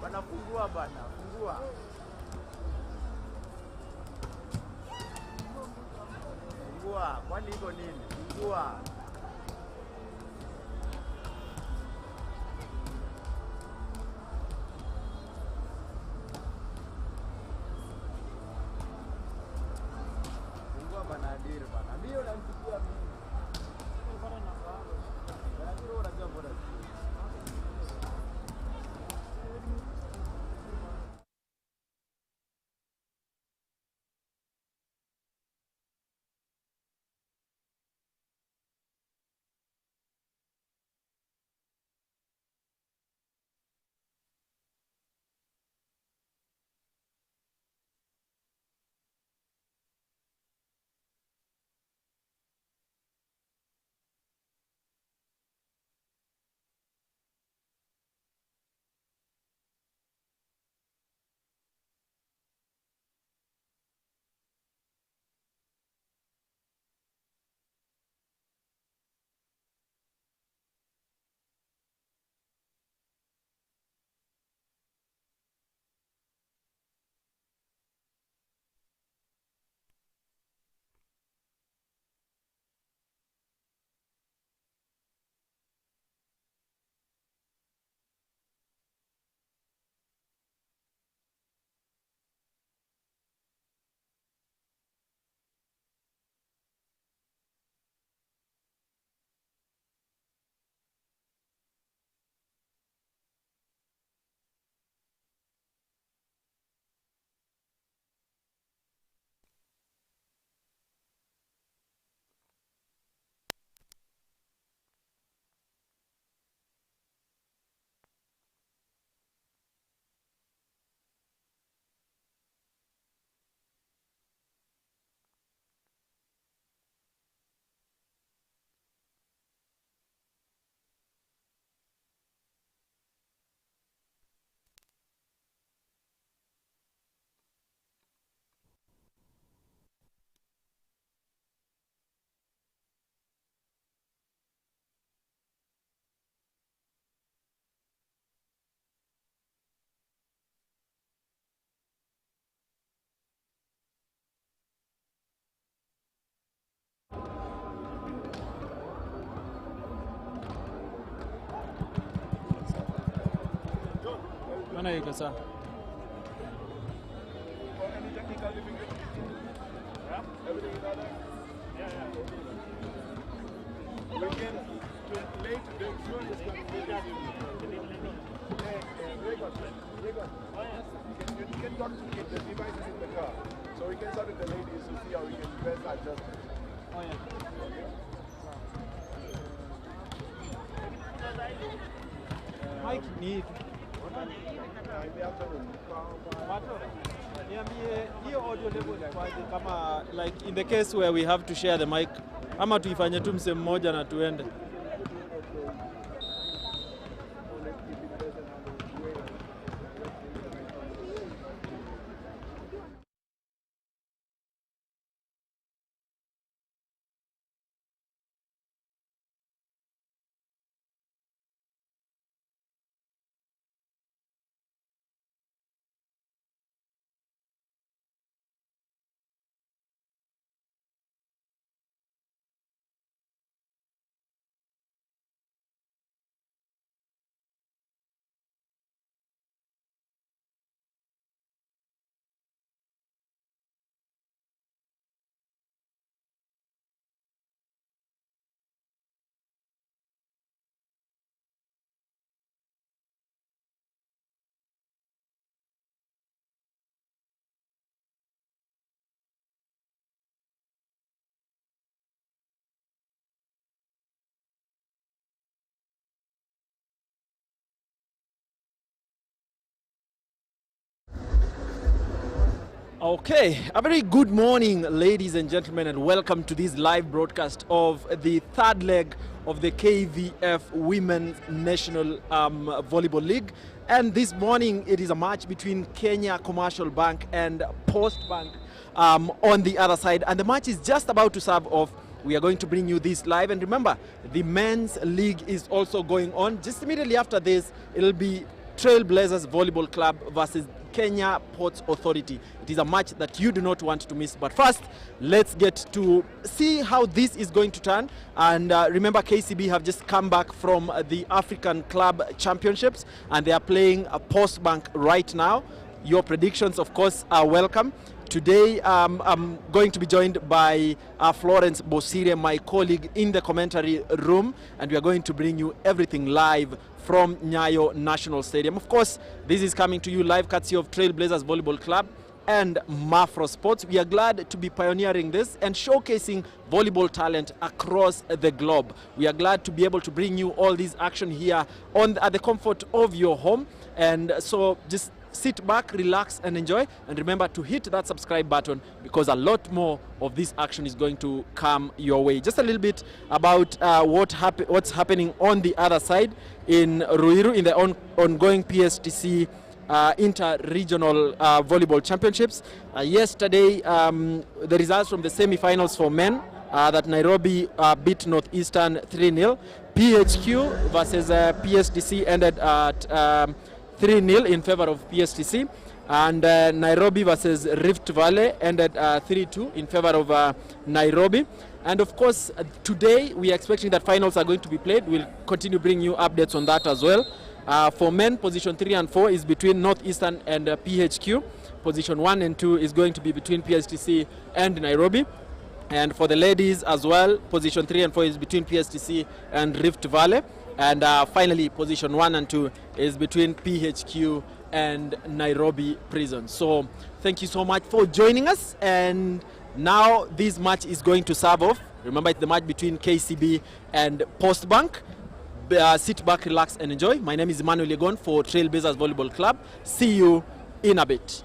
Wanafungua bana, fungua. Fungua, kwani iko nini? Fungua. Fungua bana Adir bana. Ndio namsikia mimi. Bana na baba. Bana ndio unajua bora. Mana yuko sawa? Any technical difficulty? Yeah? Everything is all right? Yeah. We can late the fuel is going to be you can talk to the devices in the car. So we can start with the ladies to see how we can best adjust it. Oh yeah. Mike need. Kama like in the case where we have to share the mic, ama tuifanye tu mse mmoja na tuende. Okay, a very good morning, ladies and gentlemen, and welcome to this live broadcast of the third leg of the KVF Women's National Volleyball League. And this morning, it is a match between Kenya Commercial Bank and Post Bank on the other side. And the match is just about to serve off. We are going to bring you this live. And remember, the men's league is also going on. Just immediately after this, it'll be Trailblazers Volleyball Club versus Kenya Ports Authority. It is a match that you do not want to miss. But first, let's get to see how this is going to turn. And remember, KCB have just come back from the African Club Championships, and they are playing a Post Bank right now. Your predictions, of course, are welcome. Today, I'm going to be joined by Florence Bosire, my colleague in the commentary room, and we are going to bring you everything live from NYAYO National Stadium. Of course, this is coming to you live courtesy of Trailblazers Volleyball Club and Mafro Sports. We are glad to be pioneering this and showcasing volleyball talent across the globe. We are glad to be able to bring you all this action here at the comfort of your home. And so just sit back, relax, and enjoy. And remember to hit that subscribe button, because a lot more of this action is going to come your way. Just a little bit about what's happening on the other side in Ruiru in the ongoing PSTC inter-regional volleyball championships. Yesterday, the results from the semi-finals for men, that Nairobi beat Northeastern 3-0. PHQ versus PSTC ended at 3-0 in favor of PSTC, and Nairobi versus Rift Valley ended 3-2 in favor of Nairobi. And of course, today we are expecting that finals are going to be played. We'll continue bringing you updates on that as well. For men, position 3 and 4 is between Northeastern and PHQ. Position 1 and 2 is going to be between PSTC and Nairobi. And for the ladies as well, position 3 and 4 is between PSTC and Rift Valley. And finally, position 1 and 2 is between PHQ and Nairobi Prison. So thank you so much for joining us. And now this match is going to serve off. Remember, it's the match between KCB and Post Bank. Sit back, relax, and enjoy. My name is Emmanuel Egon for Trailblazers Volleyball Club. See you in a bit.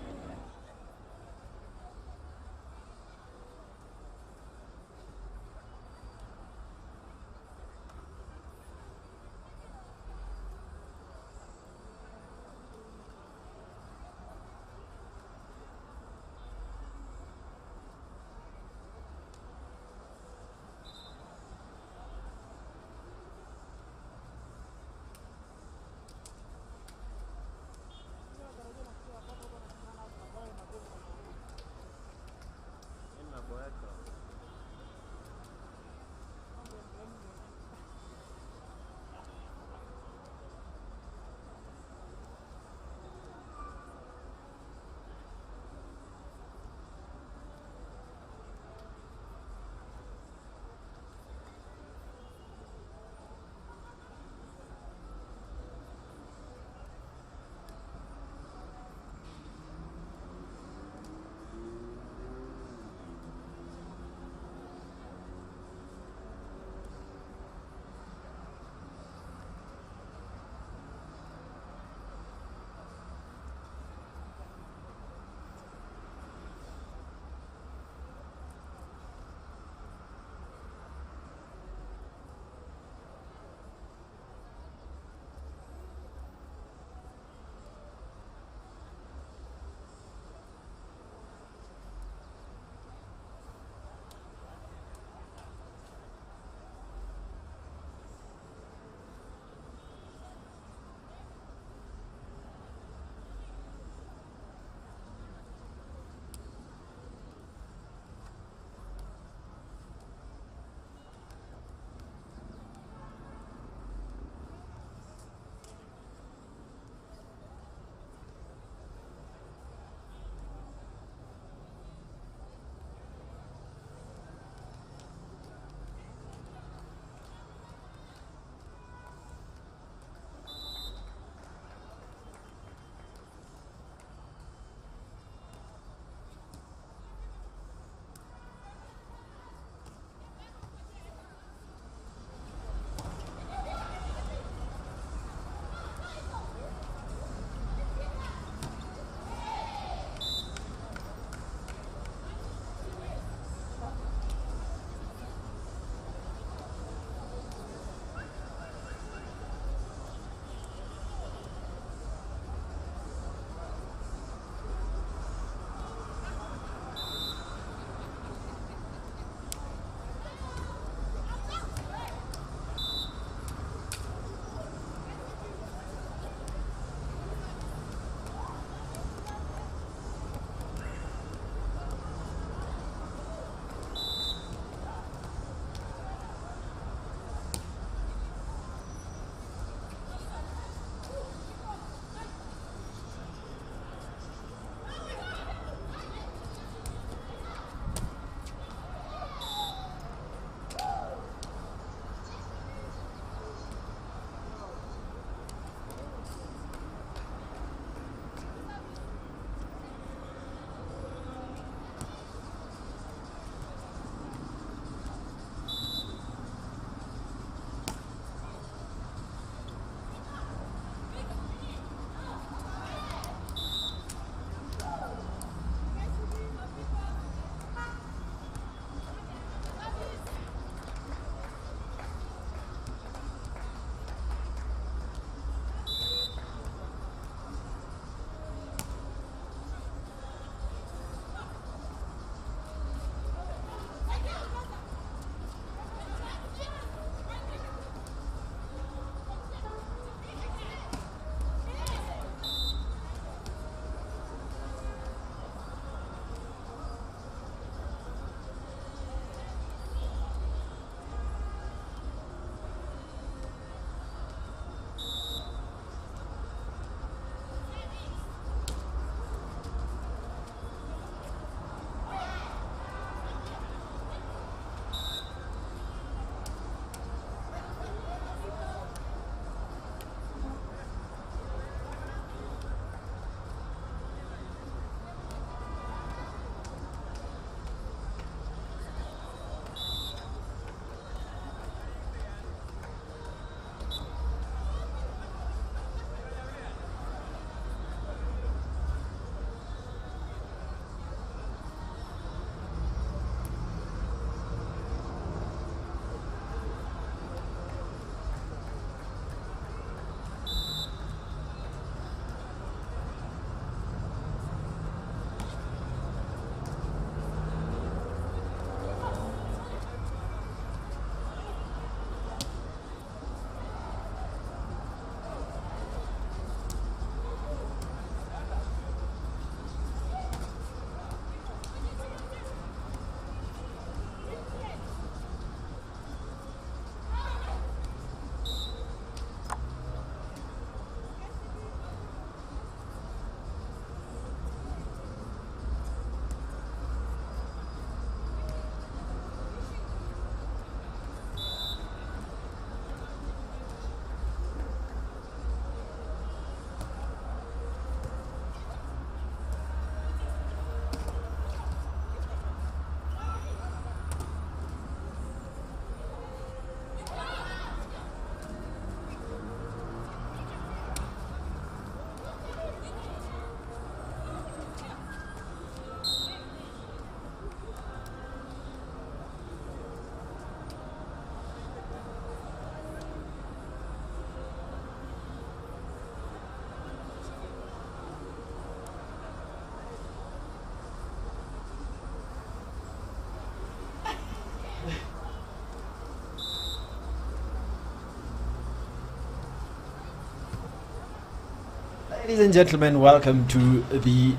Ladies and gentlemen, welcome to the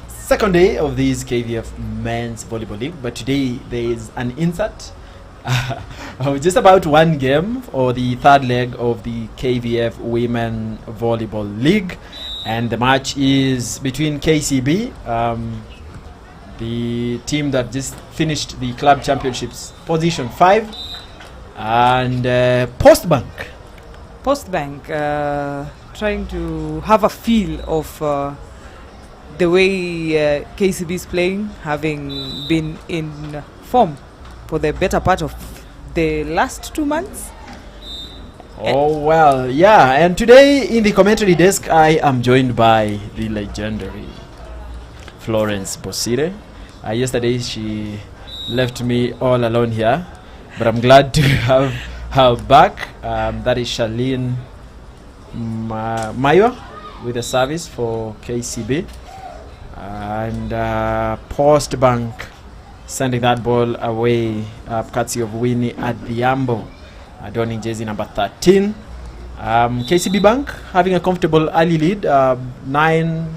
second day of this KVF Men's Volleyball League. But today there is an insert of just about one game or the third leg of the KVF Women Volleyball League, and the match is between KCB, the team that just finished the club championships, position 5, and Postbank. Trying to have a feel of the way KCB is playing, having been in form for the better part of the last 2 months. Oh, well, yeah. And today in the commentary desk, I am joined by the legendary Florence Bosire. Yesterday, she left me all alone here, but I'm glad to have her back. That is Charlene NYAYO with a service for KCB. And Postbank sending that ball away, courtesy of Winnie Adhiambo, donning jersey number 13. KCB Bank having a comfortable early lead, 9-3.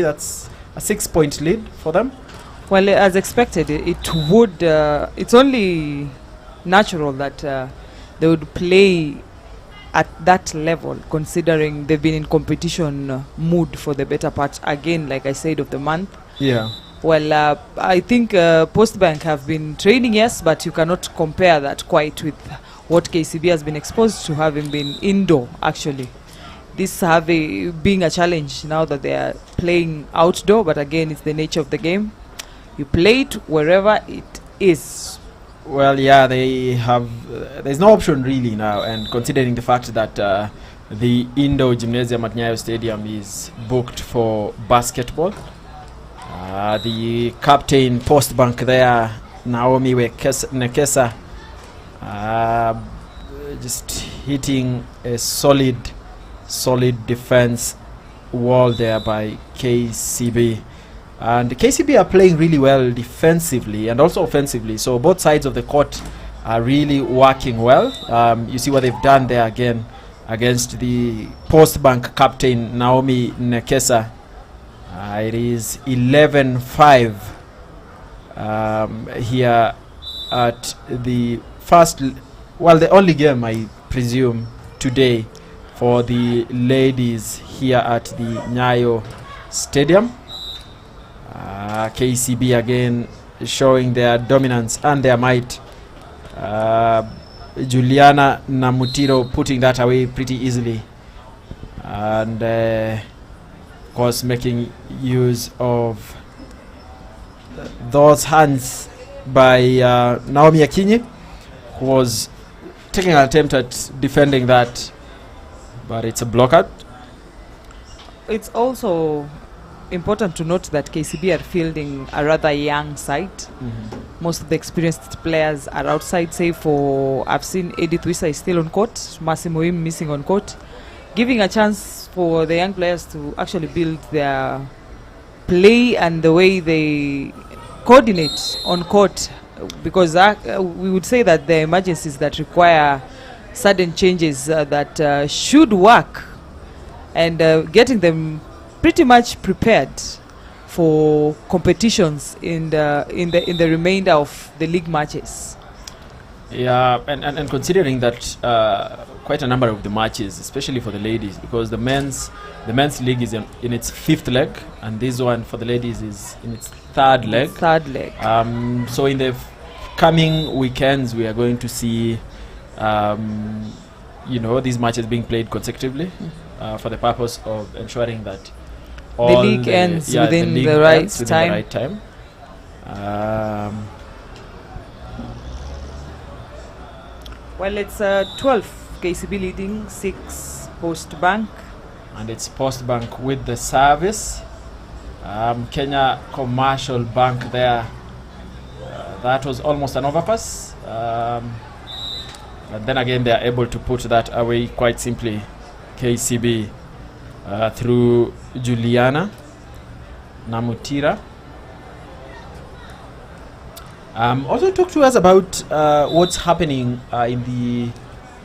That's a 6-point lead for them. Well, as expected, it's only natural that they would play at that level, considering they've been in competition mood for the better part, again, like I said, of the month. Yeah. Well, I think Postbank have been training, yes, but you cannot compare that quite with what KCB has been exposed to, having been indoor, actually. This being a challenge now that they are playing outdoor, but again, it's the nature of the game. You play it wherever it is. Well, yeah, they have. There's no option really now, and considering the fact that the indoor gymnasium at NYAYO Stadium is booked for basketball, the captain Postbank there, Naomi Nekesa, just hitting a solid defense wall there by KCB. And KCB are playing really well defensively and also offensively, so both sides of the court are really working well. You see what they've done there again against the Postbank captain Naomi Nekesa. It is 11-5 here at the the only game, I presume, today for the ladies here at the NYAYO Stadium. KCB again showing their dominance and their might. Juliana Namutiro putting that away pretty easily, and of course making use of those hands by Naomi Akinyi, who was taking an attempt at defending that, but it's a blockout. It's also important to note that KCB are fielding a rather young side. Most of the experienced players are outside, save for, I've seen Edith Wisa is still on court, Massimo Im missing on court, giving a chance for the young players to actually build their play and the way they coordinate on court, because we would say that the emergencies that require sudden changes that should work, and getting them pretty much prepared for competitions in the remainder of the league matches. Yeah, and considering that quite a number of the matches, especially for the ladies, because the men's league is in its 5th leg, and this one for the ladies is in its 3rd leg. So in the coming weekends, we are going to see these matches being played consecutively for the purpose of ensuring that the league ends within the right time. Well, it's 12 KCB leading, 6 Postbank. And it's Postbank with the service. Kenya Commercial Bank there. That was almost an overpass. But then again, they are able to put that away quite simply. KCB through Juliana Namutira. Also talk to us about what's happening in the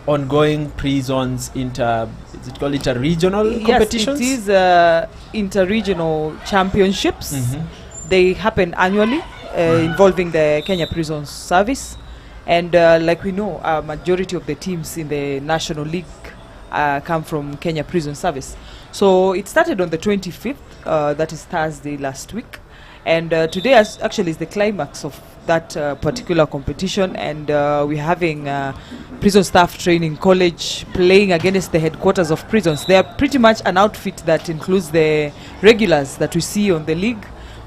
ongoing pre-zones is it called inter-regional competitions? Yes, it is inter-regional championships. They happen annually, involving the Kenya Prisons Service. And like we know, a majority of the teams in the National League come from Kenya Prison Service. So it started on the 25th, that is Thursday last week. And today actually is the climax of that particular competition. And we're having Prison Staff Training College playing against the headquarters of prisons. They are pretty much an outfit that includes the regulars that we see on the league,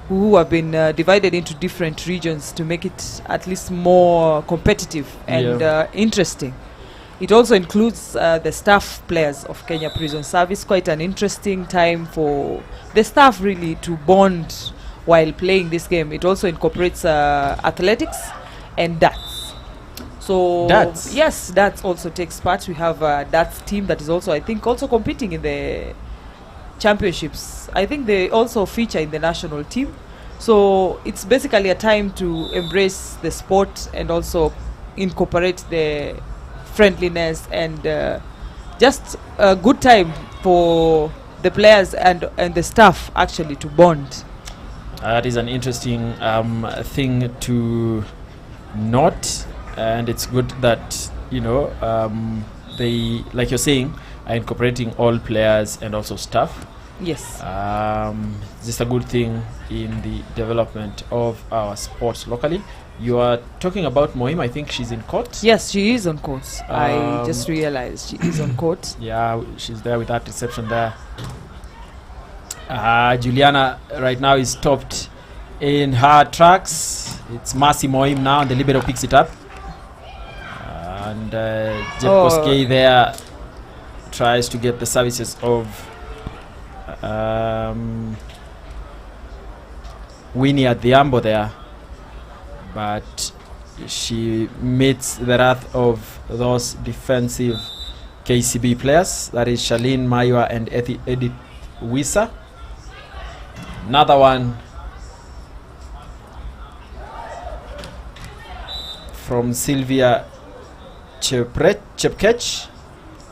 who have been divided into different regions to make it at least more competitive and interesting. It also includes the staff players of Kenya Prison Service. Quite an interesting time for the staff really to bond while playing this game. It also incorporates athletics and darts. So darts? Yes, darts also takes part. We have a darts team that is also, I think, also competing in the championships. I think they also feature in the national team. So it's basically a time to embrace the sport and also incorporate the friendliness and just a good time for the players and the staff actually to bond. That is an interesting thing to note, and it's good that they, like you're saying, are incorporating all players and also staff. Yes. This is a good thing in the development of our sports locally. You are talking about Mohim. I think she's in court. Yes, she is on court. I just realized she is on court. Yeah, she's there with that reception there. Juliana right now is stopped in her tracks. It's Mercy Mohim now, and the libero picks it up. And Jeff Koskei there tries to get the services of Winnie at the ambo there, but she meets the wrath of those defensive KCB players. That is Charlene Maiwa and Edith Wisa. Another one from Sylvia Chepkech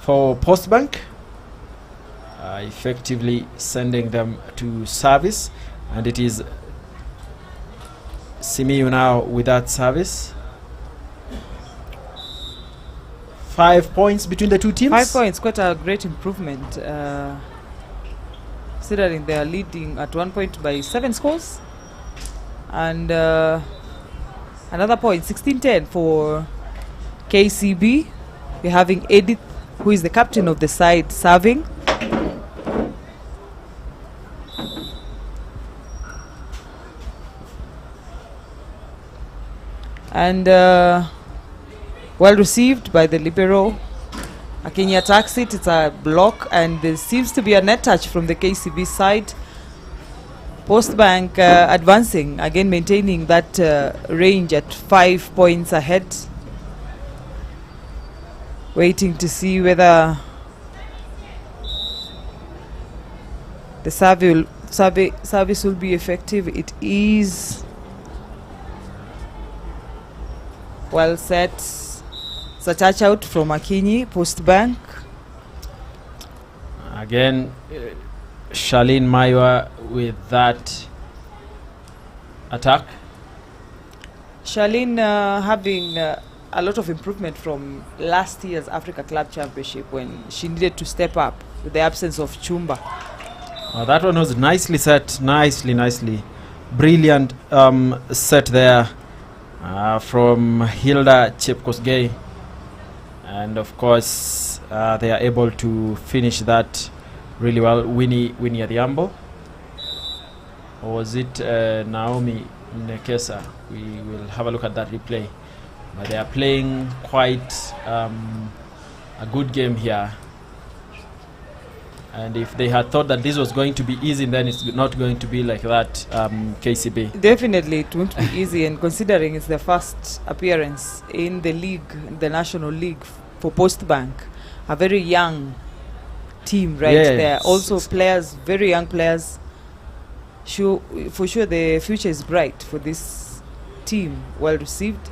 for Postbank, effectively sending them to service, and it is Simiyu now with that service. 5 points between the two teams. 5 points, quite a great improvement. Considering they are leading at 1 point by 7 scores. And another point, 16-10 for KCB. We're having Edith, who is the captain of the side, serving. And well received by the libero. Akinyi attacks it. It's a block, and there seems to be a net touch from the KCB side. Postbank advancing, again maintaining that range at 5 points ahead. Waiting to see whether the service will be effective. It is well set. It's a touch out from Akinyi, Postbank. Again, Charlene Maiwa with that attack. Charlene having a lot of improvement from last year's Africa Club Championship when she needed to step up with the absence of Chumba. That one was nicely set, nicely. Brilliant set there from Hilda Chepkosgei. And of course, they are able to finish that really well. Winnie Adhiambo. Or was it Naomi Nekesa? We will have a look at that replay. But they are playing quite a good game here. And if they had thought that this was going to be easy, then it's not going to be like that, KCB. Definitely, it won't be easy. And considering it's the first appearance in the league, the National League for Postbank, a very young team there. Also players, very young players. For sure, the future is bright for this team. Well received.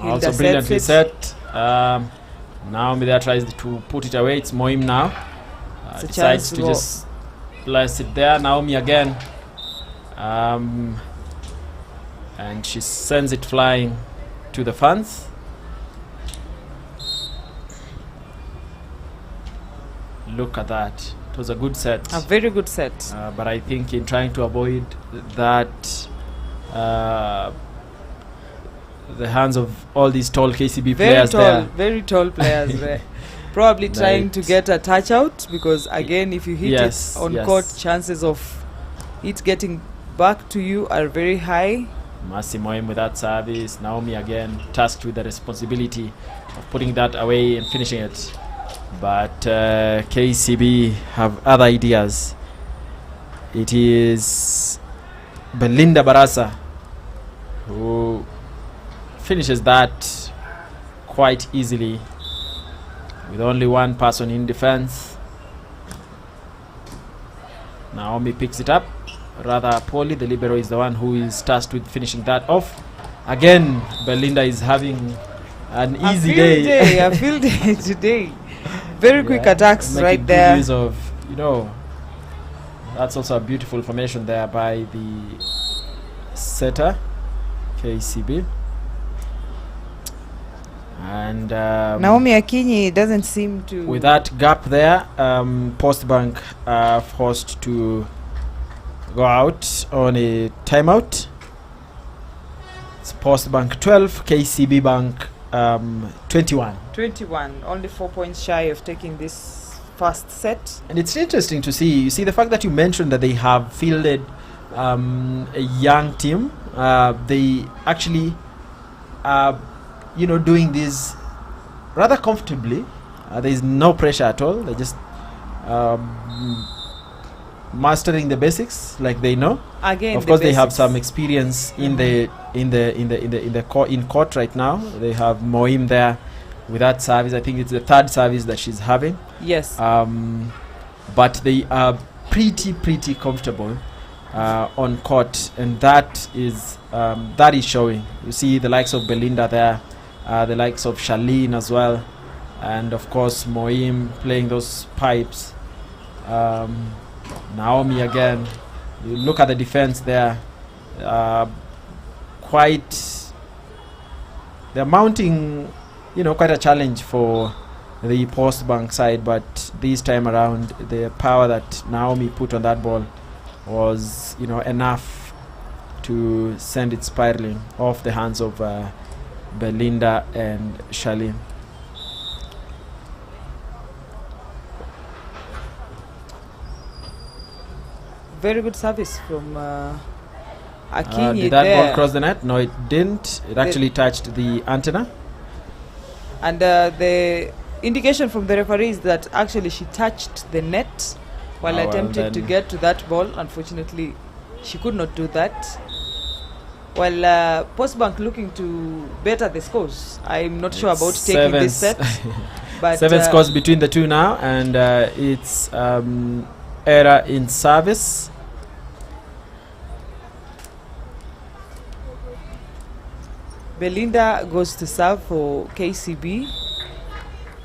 Also brilliantly set. Naomi there tries to put it away. It's Moim now. It's a Decides chance to to go. just place it there. Naomi again. And she sends it flying to the fans. Look at that. It was a good set. A very good set. But I think in trying to avoid that, the hands of all these tall KCB players there. Very tall players were probably trying to Right. get a touch out, because again, if you hit Yes, it on yes. court, chances of it getting back to you are very high. Mercy Moim with that service. Naomi again tasked with the responsibility of putting that away and finishing it. But KCB have other ideas. It is Belinda Barasa who finishes that quite easily with only one person in defense. Naomi picks it up rather poorly. The libero is the one who is tasked with finishing that off. Again, Belinda is having an easy day. A field day today. Very quick Yeah, attacks making right good there. use of, that's also a beautiful formation there by the setter, KCB. And Naomi Akinyi doesn't seem to. with that gap there, Postbank are forced to go out on a timeout. It's Postbank 12, KCB Bank 21. 21, only 4 points shy of taking this first set. And it's interesting to see. You see the fact that you mentioned that they have fielded a young team. They actually are, doing this rather comfortably. There is no pressure at all. They're just mastering the basics like they know. Again, Of course, they have some experience in court right now. They have Moim there with that service. I think it's the third service that she's having. Yes. But they are pretty comfortable on court, and that is showing. You see the likes of Belinda there, the likes of Charlene as well, and of course Moim playing those pipes. Naomi again. You look at the defense there. They're mounting, quite a challenge for the Postbank side, but this time around the power that Naomi put on that ball was enough to send it spiraling off the hands of Belinda and Charlene. Very good service from Akinyi did that there. ball cross the net? No, it didn't. It actually touched the antenna. And the indication from the referee is that actually she touched the net while Well, attempting to then get to that ball. Unfortunately, she could not do that. While Postbank looking to better the scores. I'm not sure about taking this set. But 7 scores between the two now, and it's error in service. Belinda goes to serve for KCB.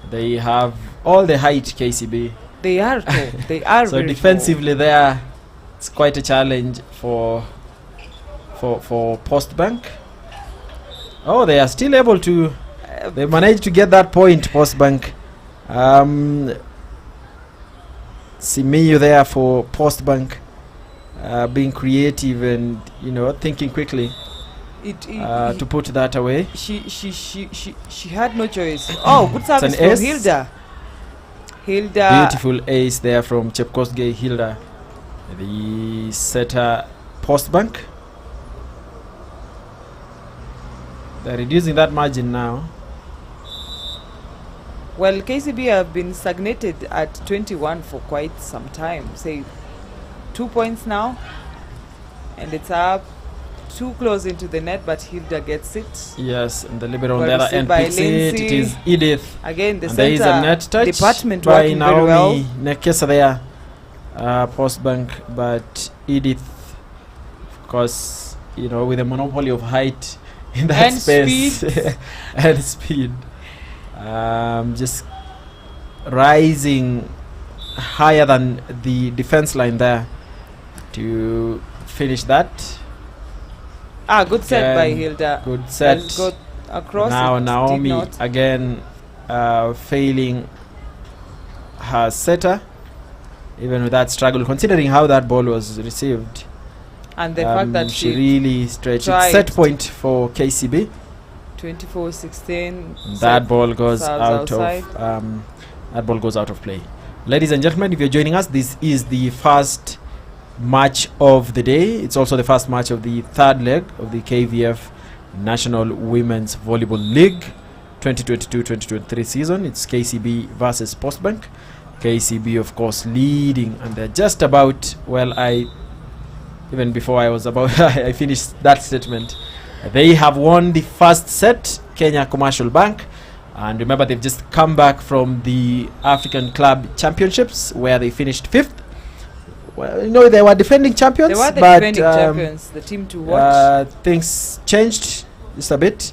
They have all the height, KCB. They are tall. They are So very defensively there, it's quite a challenge for Postbank. Oh, they are still able to. tall. They managed to get that point, Postbank. Simiyu there for Postbank, being creative and thinking quickly to put that away. She had no choice. Oh, good service an from ace. Hilda. Hilda. Beautiful ace there from Chepkosgei Hilda, the setter Postbank. They're reducing that margin now. Well, KCB have been stagnated at 21 for quite some time. Say 2 points now, and it's up too close into the net, but Hilda gets it. Yes, and the libero on Well the other received end by picks it. It Lindsay. is Edith. Again, the And there is a center net touch department by working very well. Naomi Nekesa there, Postbank, but Edith, of course, with a monopoly of height in that And space speed. and speed. just rising higher than the defense line there to finish that. Good set by Again, Hilda. good set. Has got across. Now it did Naomi not. again failing her setter, even with that struggle, considering how that ball was received. And the fact that she she really stretched it. tried Set point for KCB. 24-16. That ball goes serves out outside. of that ball goes out of play. Ladies and gentlemen, if you're joining us, this is the first match of the day. It's also the first match of the third leg of the KVF National Women's Volleyball League 2022-2023 season. It's KCB versus Postbank. KCB, of course, leading, and they're just about, even before I was about I finished that statement, they have won the first set, Kenya Commercial Bank. And remember, they've just come back from the African Club Championships where they finished 5th. Well, they were defending champions. They were the but defending champions, the team to watch. Things changed just a bit,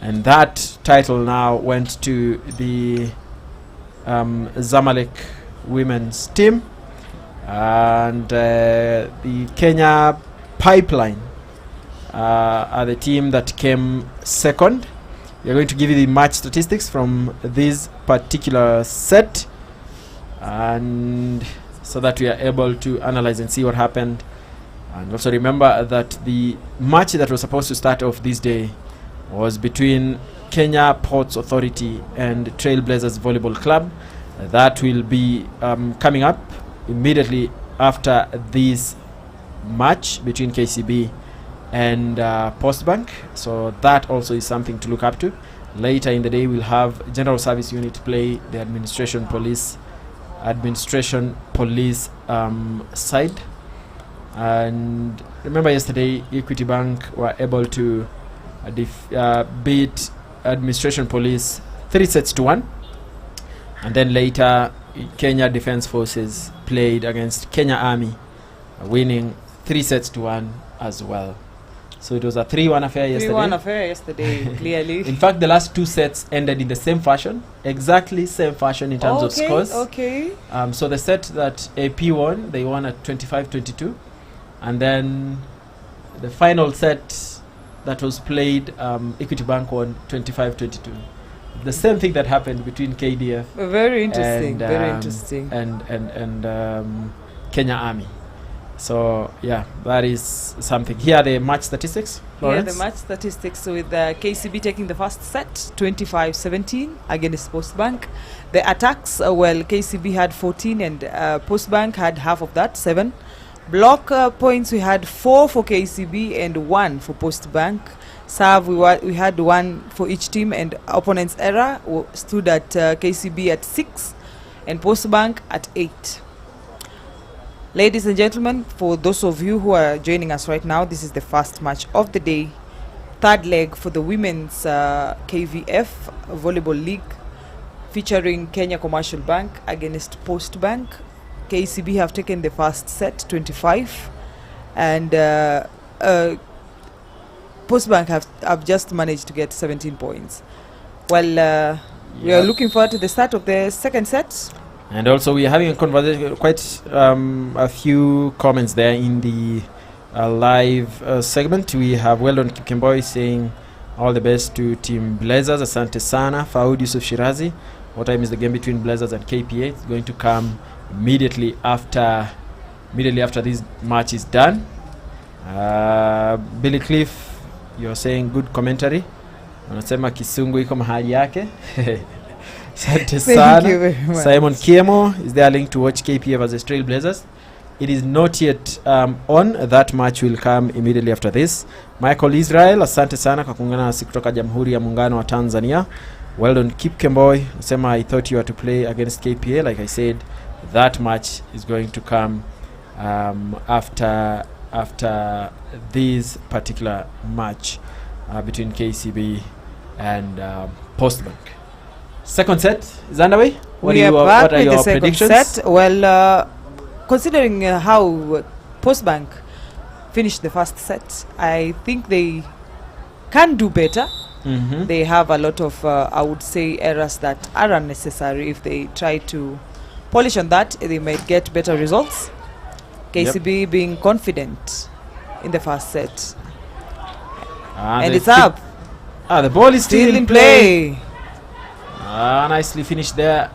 and that title now went to the Zamalek women's team. And the Kenya Pipeline are the team that came second. We are going to give you the match statistics from this particular set, and so that we are able to analyze and see what happened. And also remember that the match that was supposed to start off this day was between Kenya Ports Authority and Trailblazers Volleyball Club. That will be coming up immediately after this match between KCB and Postbank. So that also is something to look up to. Later in the day, we'll have General Service Unit play the Administration Police side. And remember, yesterday Equity Bank were able to beat Administration Police 3-1. And then later, Kenya Defence Forces played against Kenya Army, winning 3-1 as well. So it was a 3-1 affair yesterday. 3-1 affair yesterday, clearly. In fact, the last two sets ended in the same fashion, exactly same fashion in terms of scores. Okay. So the set that AP won, they won at 25-22. And then the final set that was played, Equity Bank won 25-22. The same thing that happened between KDF Very interesting. and, Very interesting. and Kenya Army. So yeah, that is something. Here are the match statistics. Here Florence? the match statistics with KCB taking the first set 25-17 against Postbank. The attacks, KCB had 14 and Postbank had half of that, 7. Block points, we had 4 for KCB and 1 for Postbank. Serve, we had 1 for each team, and opponent's error stood at KCB at 6 and Postbank at 8. Ladies and gentlemen, for those of you who are joining us right now, this is the first match of the day, third leg for the women's KVF Volleyball League, featuring Kenya Commercial Bank against Postbank. KCB have taken the first set, 25, and Postbank have just managed to get 17 points. We are looking forward to the start of the second set. And also we are having a conversation, quite a few comments there in the live segment. We have Weldon Kikemboy saying all the best to Team Blazers. Asante sana. Faud Yusuf Shirazi. What time is the game between Blazers and KPA? It's going to come immediately after this match is done. Billy Cliff, you're saying good commentary. Unasema Kisungu iko mahali yake. Thank you very much. Simon Kiemo, is there a link to watch KPA versus Trailblazers? It is not yet on. That match will come immediately after this. Michael Israel, asante sana kwa kuungana nasi kutoka Jamhuri ya Muungano wa Tanzania. Well done, Kipkemboy. Sema, I thought you were to play against KPA. Like I said, that match is going to come after this particular match between KCB and Postbank. Second set is underway. What are your predictions? Set. Well, considering how Postbank finished the first set, I think they can do better. they have a lot of, I would say, errors that are unnecessary. If they try to polish on that, they might get better results. KCB being confident in the first set. And it's up. The ball is still in play. play. Nicely finished there.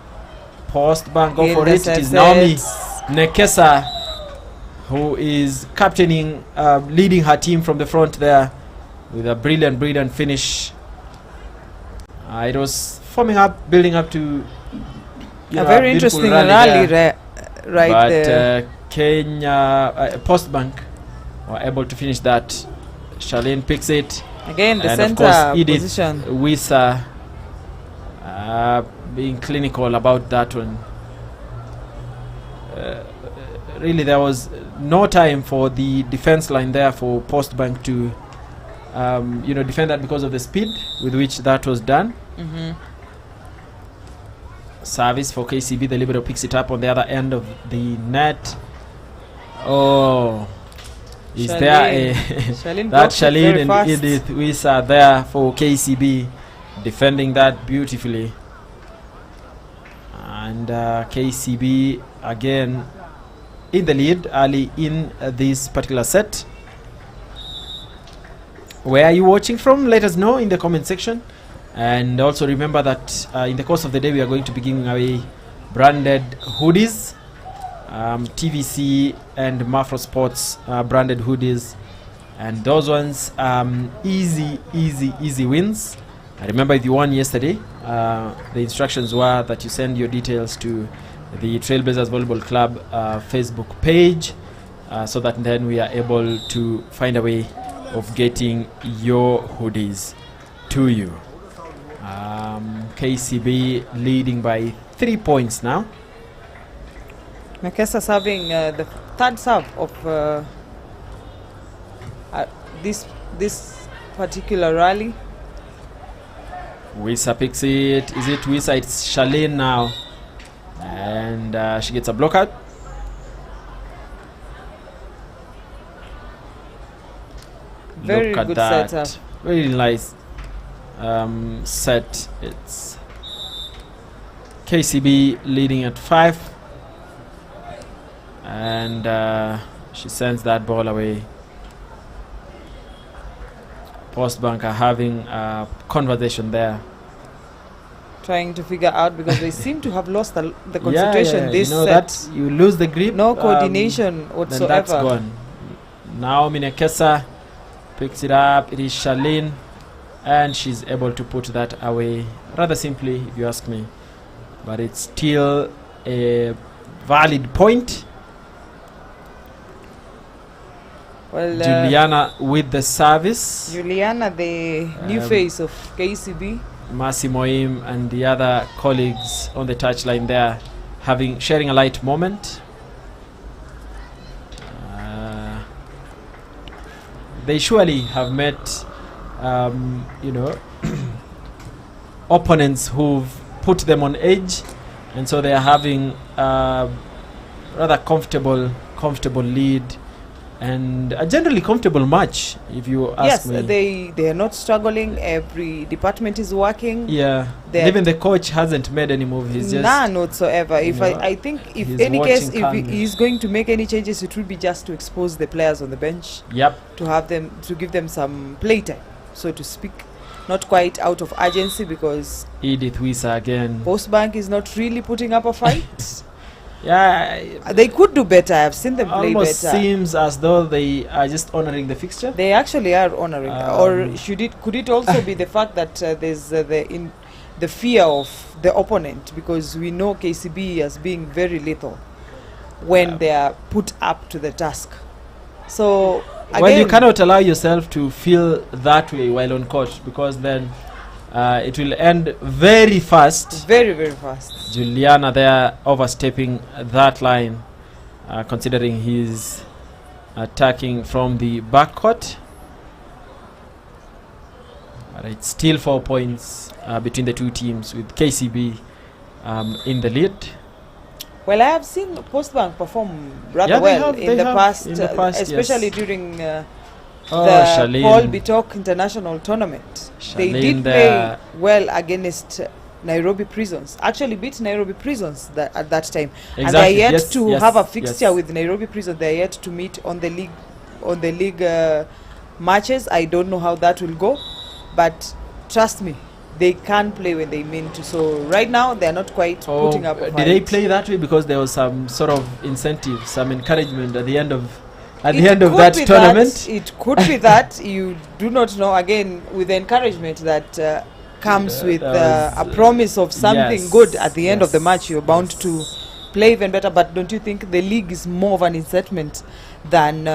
Post bank, go In for the it. It set is Naomi sets. Nekesa who is captaining, leading her team from the front there with a brilliant finish. It was forming up, building up to A very beautiful interesting rally rally there. right But there. Kenya Post Bank were able to finish that. Charlene picks it. Again, the And of center course, Edith position. Wisa being clinical about that one. Really, there was no time for the defense line there for Post Bank to, defend that because of the speed with which that was done. Service for KCB. The libero picks it up on the other end of the net. Oh, is there a Charlene that blocks it Charlene very and fast. Edith Wisa there for KCB, defending that beautifully. And KCB again in the lead early in this particular set. Where are you watching from? Let us know in the comment section. And also remember that in the course of the day we are going to be giving away branded hoodies, TVC and Mafro Sports branded hoodies, and those ones easy wins. I remember if you won yesterday, the instructions were that you send your details to the Trailblazers Volleyball Club Facebook page, so that then we are able to find a way of getting your hoodies to you. KCB leading by 3 points now. Nekesa serving the third serve of this particular rally. Wisa picks it. Is it Wisa? It's Charlene now. And she gets a block out. Very Look at good that. setup. Very nice set. It's KCB leading at 5. And she sends that ball away. Post Bank are having a conversation there. Trying to figure out, because they seem to have lost the concentration this set. That you lose the grip. No coordination Then whatsoever. that's gone. Now Nekesa picks it up. It is Charlene, and she's able to put that away rather simply, if you ask me. But it's still a valid point. Well, Juliana with the service. Juliana, the new face of KCB. Mercy Moim and the other colleagues on the touchline there sharing a light moment. They surely have met opponents who've put them on edge, and so they are having a rather comfortable lead and a generally comfortable match, if you ask me. Yes, they are not struggling. Every department is working. Yeah, even the coach hasn't made any move. He's just none whatsoever. If know, I think if he's any case, watching if he calmly. is going to make any changes, it will be just to expose the players on the bench, Yep. to give them some playtime, so to speak. Not quite out of urgency, because Edith Wisa again. Postbank is not really putting up a fight. Yeah, They could do better. I've seen them play almost better. seems as though they are just honoring the fixture. They actually are honoring. Or could it also be the fact that there's the fear of the opponent, because we know KCB as being very lethal when they are put up to the task. So again, Well, you cannot allow yourself to feel that way while on court, because then it will end very fast. very, very fast. Juliana there overstepping that line, considering he's attacking from the backcourt. But it's still 4 points between the two teams, with KCB in the lead. Well, I have seen Postbank perform rather Yeah, they well have, in they the have, past, in the past, especially yes. during Oh, the Charlene. Paul Bitok International Tournament. They Charlene did there. play well against Nairobi Prisons. Actually beat Nairobi Prisons at that time. And they are Exactly. yet Yes, to yes, have a fixture yes. with Nairobi Prisons. They are yet to meet on the league matches. I don't know how that will go, but trust me, they can play when they mean to. So right now they are not quite putting up a Did fight. they play that way because there was some sort of incentive, some encouragement at the end of It that could be tournament? It could be that. You do not know. Again, with the encouragement that comes with that a was, promise of something yes, good at the end of the yes, match, you're bound yes. to play even better. But don't you think the league is more of an incitement than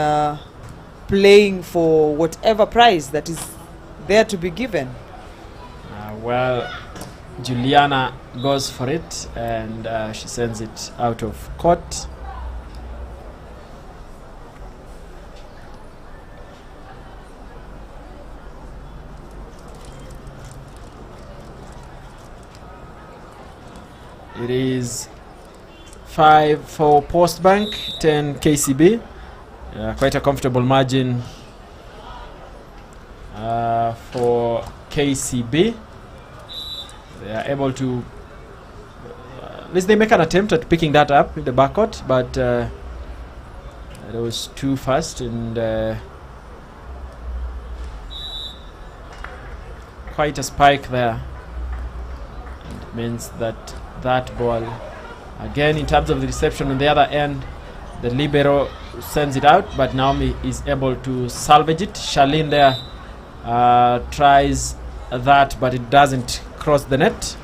playing for whatever prize that is there to be given? Well, Juliana goes for it, and she sends it out of court. It is 5 for Postbank, 10 KCB. Quite a comfortable margin for KCB. They are able to, at least they make an attempt at picking that up with the backcourt, but it was too fast, and quite a spike there. And it means that that ball, again in terms of the reception on the other end, the libero sends it out, but Naomi is able to salvage it. Charlene there tries that, but it doesn't cross the net.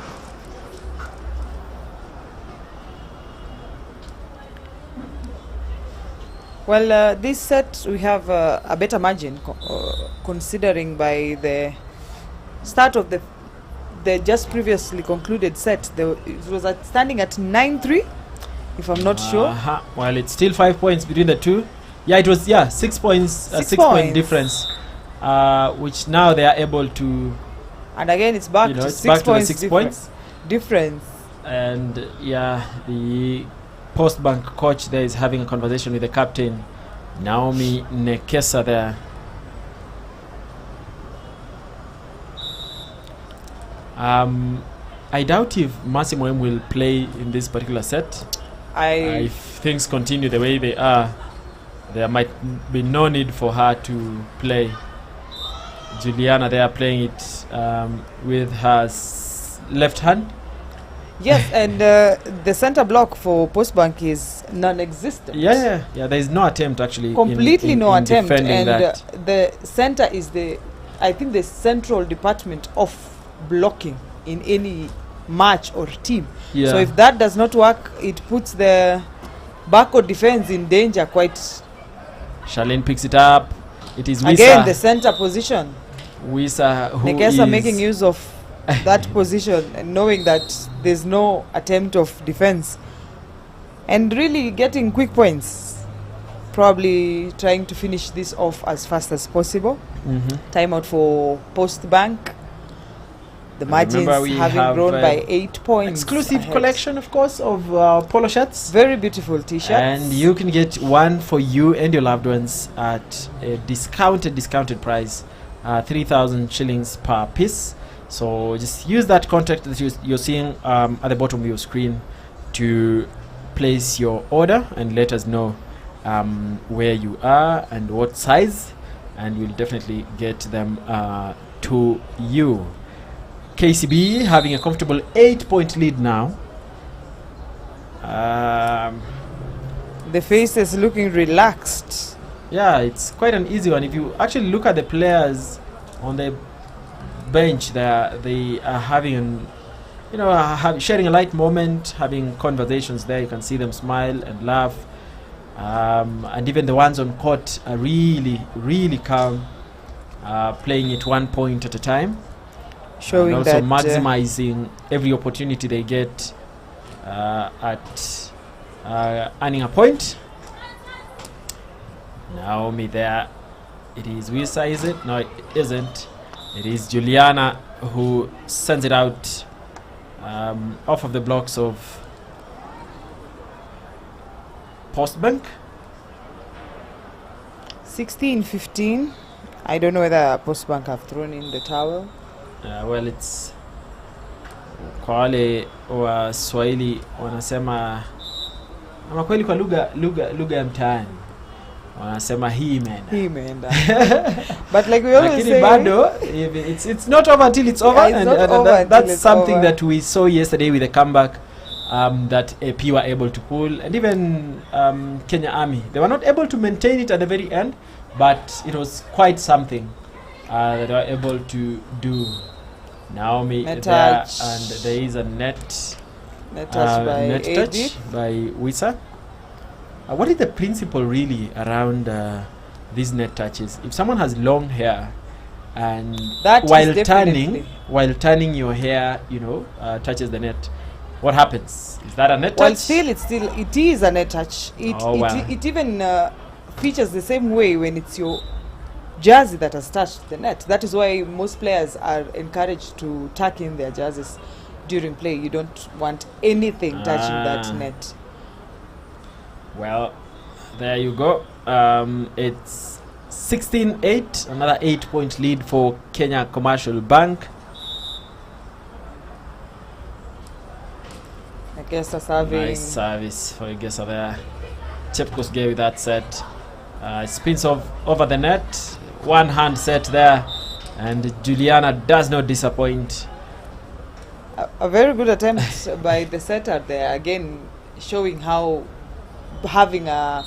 Well, this set we have a better margin considering by the start of the just previously concluded set. It was standing at 9-3, if I'm not sure. Well, it's still 5 points between the two. Yeah, it was 6 points, 6 point difference, which now they are able to. And again, it's back to 6 points difference. And the Postbank coach there is having a conversation with the captain, Naomi Nekesa there. I doubt if Massimo M will play in this particular set. If things continue the way they are, there might be no need for her to play. Juliana, they are playing it with her left hand. Yes, and the center block for Postbank is non-existent. Yeah. There is no attempt actually. Completely no in attempt, defending and that. the center is I think the central department of blocking in any match or team. Yeah. So if that does not work, it puts the backcourt defense in danger quite. Charlene picks it up. It is Wisa. Again, the center position. Wisa, who Nekesa is making use of that position and knowing that there's no attempt of defense and really getting quick points, probably trying to finish this off as fast as possible. Timeout for Postbank. The margins having grown by 8 points. Exclusive ahead. collection, of course, of polo shirts. Very beautiful t-shirts. And you can get one for you and your loved ones at a discounted price, 3,000 shillings per piece. So just use that contact that you're seeing at the bottom of your screen to place your order and let us know where you are and what size, and we'll definitely get them to you. KCB having a comfortable 8-point lead now. The face is looking relaxed. Yeah, it's quite an easy one. If you actually look at the players on the bench there, they are having sharing a light moment, having conversations there. You can see them smile and laugh, and even the ones on court are really, really calm, playing it 1 point at a time, showing and also that maximizing every opportunity they get at earning a point. Naomi there. It is Wisa, is it? No, it isn't. It is Juliana who sends it out off of the blocks of Postbank. 16-15 I don't know whether Postbank have thrown in the towel. Well, it's kwa wale wa Swahili wanasema ama kweli kwa lugha ya mtaani wanasema hii imeenda. But like we always say, bado, it's not over until it's over, yeah, that's something over. That we saw yesterday with the comeback that AP were able to pull, and even Kenya Army, they were not able to maintain it at the very end, but it was quite something that they were able to do. Naomi there, and there is a net touch by Wisa. What is the principle really around these net touches? If someone has long hair and that while turning your hair, touches the net, what happens? Is that a net touch? Well, it is a net touch. It even features the same way when it's your jersey that has touched the net. That is why most players are encouraged to tuck in their jerseys during play. You don't want anything touching that net. Well, there you go. It's 16-8, another 8-point lead for Kenya Commercial Bank. Agesa serving. Nice service for Agesa there. Chepkos gave that set. Spins over the net. One hand set there. And Juliana does not disappoint. A very good attempt by the setter there. Again, showing how having a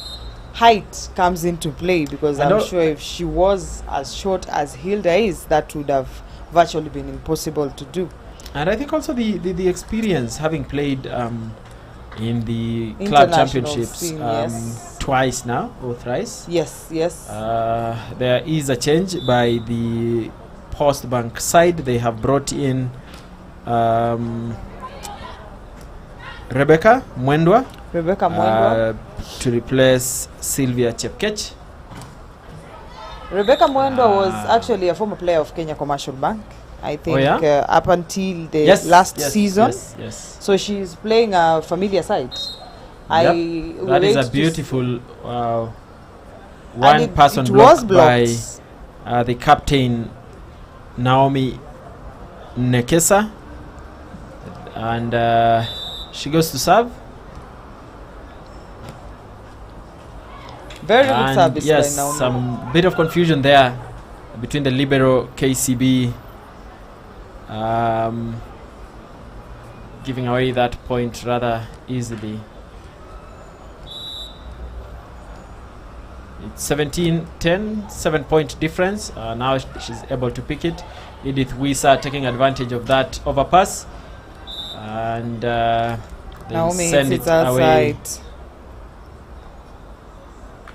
height comes into play, because I'm sure if she was as short as Hilda is, that would have virtually been impossible to do. And I think also the experience, having played in the club championships scene, yes. Twice now, or thrice. Yes. There is a change by the Postbank side. They have brought in Rebecca Mwendwa to replace Sylvia Chepkech. Rebecca Mwendwa was actually a former player of Kenya Commercial Bank, I think, up until the last season. Yes. So she's playing a familiar side. Yep. That is a beautiful one person blocked by the captain Naomi Nekesa, and she goes to serve. Very good service by Naomi. Some bit of confusion there between the libero KCB, giving away that point rather easily. It's 17-10, 7-point difference. Now she's able to pick it. Edith Wisa taking advantage of that overpass, and they send it away.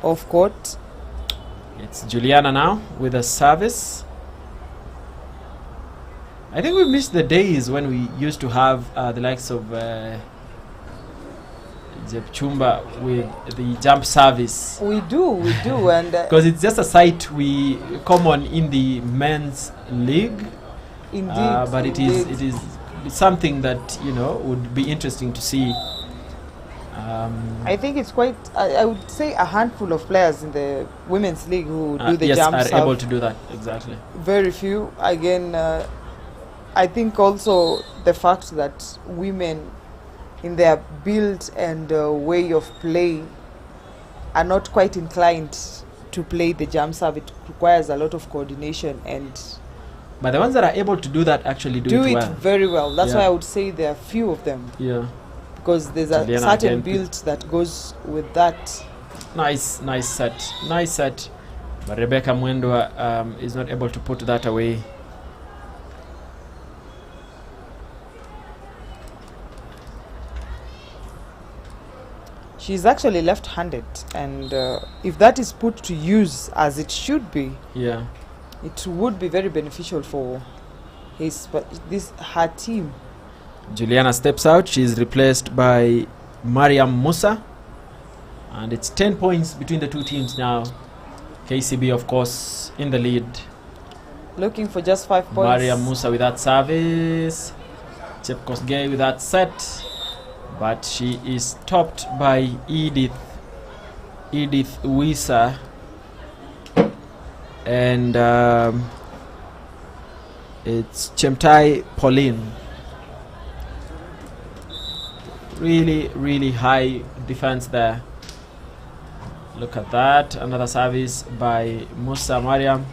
Off court. It's Juliana now with a service. I think we missed the days when we used to have the likes of Jepchumba with the jump service. We do, and because it's just a sight common in the men's league. Indeed, but it is something that would be interesting to see. I think it's quite. I would say a handful of players in the women's league who do the jumps are able to do that. Exactly. Very few. Again, I think also the fact that women, in their build and way of play, are not quite inclined to play the jump serve. It requires a lot of coordination, but the ones that are able to do that actually do it well. Very well. That's why I would say there are few of them. Yeah. Because there's a certain build that goes with that. Nice set. But Rebecca Mwendwa is not able to put that away. She's actually left-handed, and if that is put to use as it should be, it would be very beneficial for her team. Juliana steps out. She is replaced by Mariam Musa, and it's 10 points between the two teams now. KCB, of course, in the lead. Looking for just 5 points. Mariam Musa with that service. Chepkos Gay with that set. But she is topped by Edith Wisa. and it's Chemtai Pauline. Really high defense there. Look at that. Another service by Musa Mariam.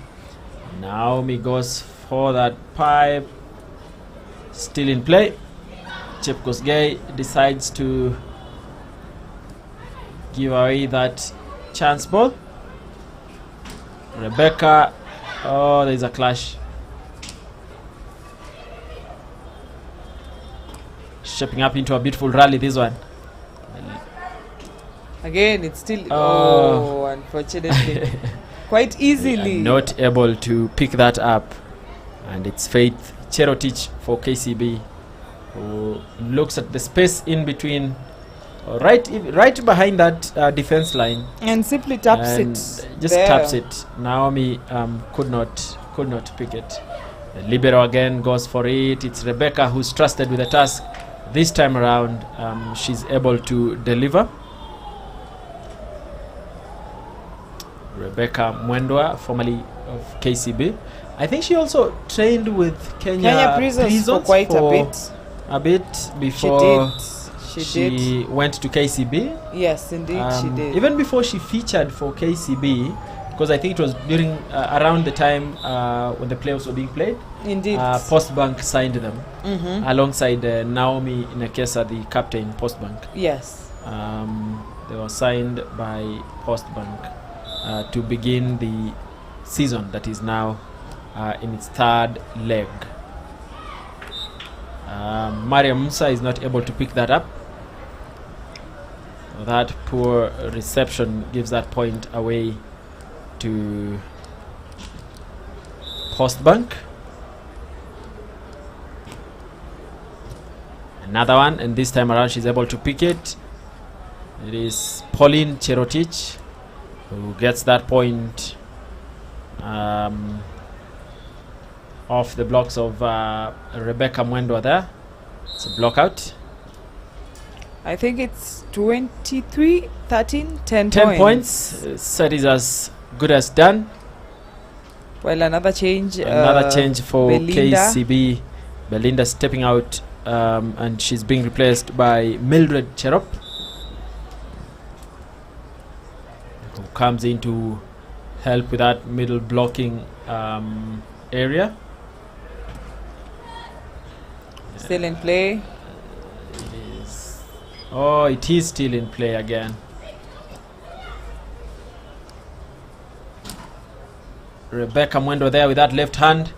Naomi goes for that pipe. Still in play. Chepkosgei decides to give away that chance ball. Rebecca. Oh, there's a clash. Shaping up into a beautiful rally, this one. Again, it's still, unfortunately, quite easily. Not able to pick that up. And it's Faith Cherotich for KCB, who looks at the space in between, right behind that defense line. And simply taps and it. Just there. taps it. Naomi could not pick it. The libero again goes for it. It's Rebecca who's trusted with the task. This time around, she's able to deliver. Rebecca Mwendwa, formerly of KCB. I think she also trained with Kenya Prisons for quite a bit before she did. Went to KCB. Yes, indeed, she did. Even before she featured for KCB, because I think it was during around the time when the playoffs were being played. Indeed. Postbank signed them alongside Naomi Nekesa, the captain, Postbank. Yes. They were signed by Postbank to begin the season that is now in its third leg. Mariam Musa is not able to pick that up. That poor reception gives that point away to Postbank. Another one, and this time around she's able to pick it. It is Pauline Cherotich who gets that point off the blocks of Rebecca Mwendwa there. It's a block out. I think it's 23, 13, 10 points. Set is as good as done. Well, another change. Another change for Belinda. KCB. Belinda stepping out, and she's being replaced by Mildred Cherop, who comes in to help with that middle blocking area. Still in play. It is. Oh, it is still in play again. Rebecca Mwendo there with that left hand.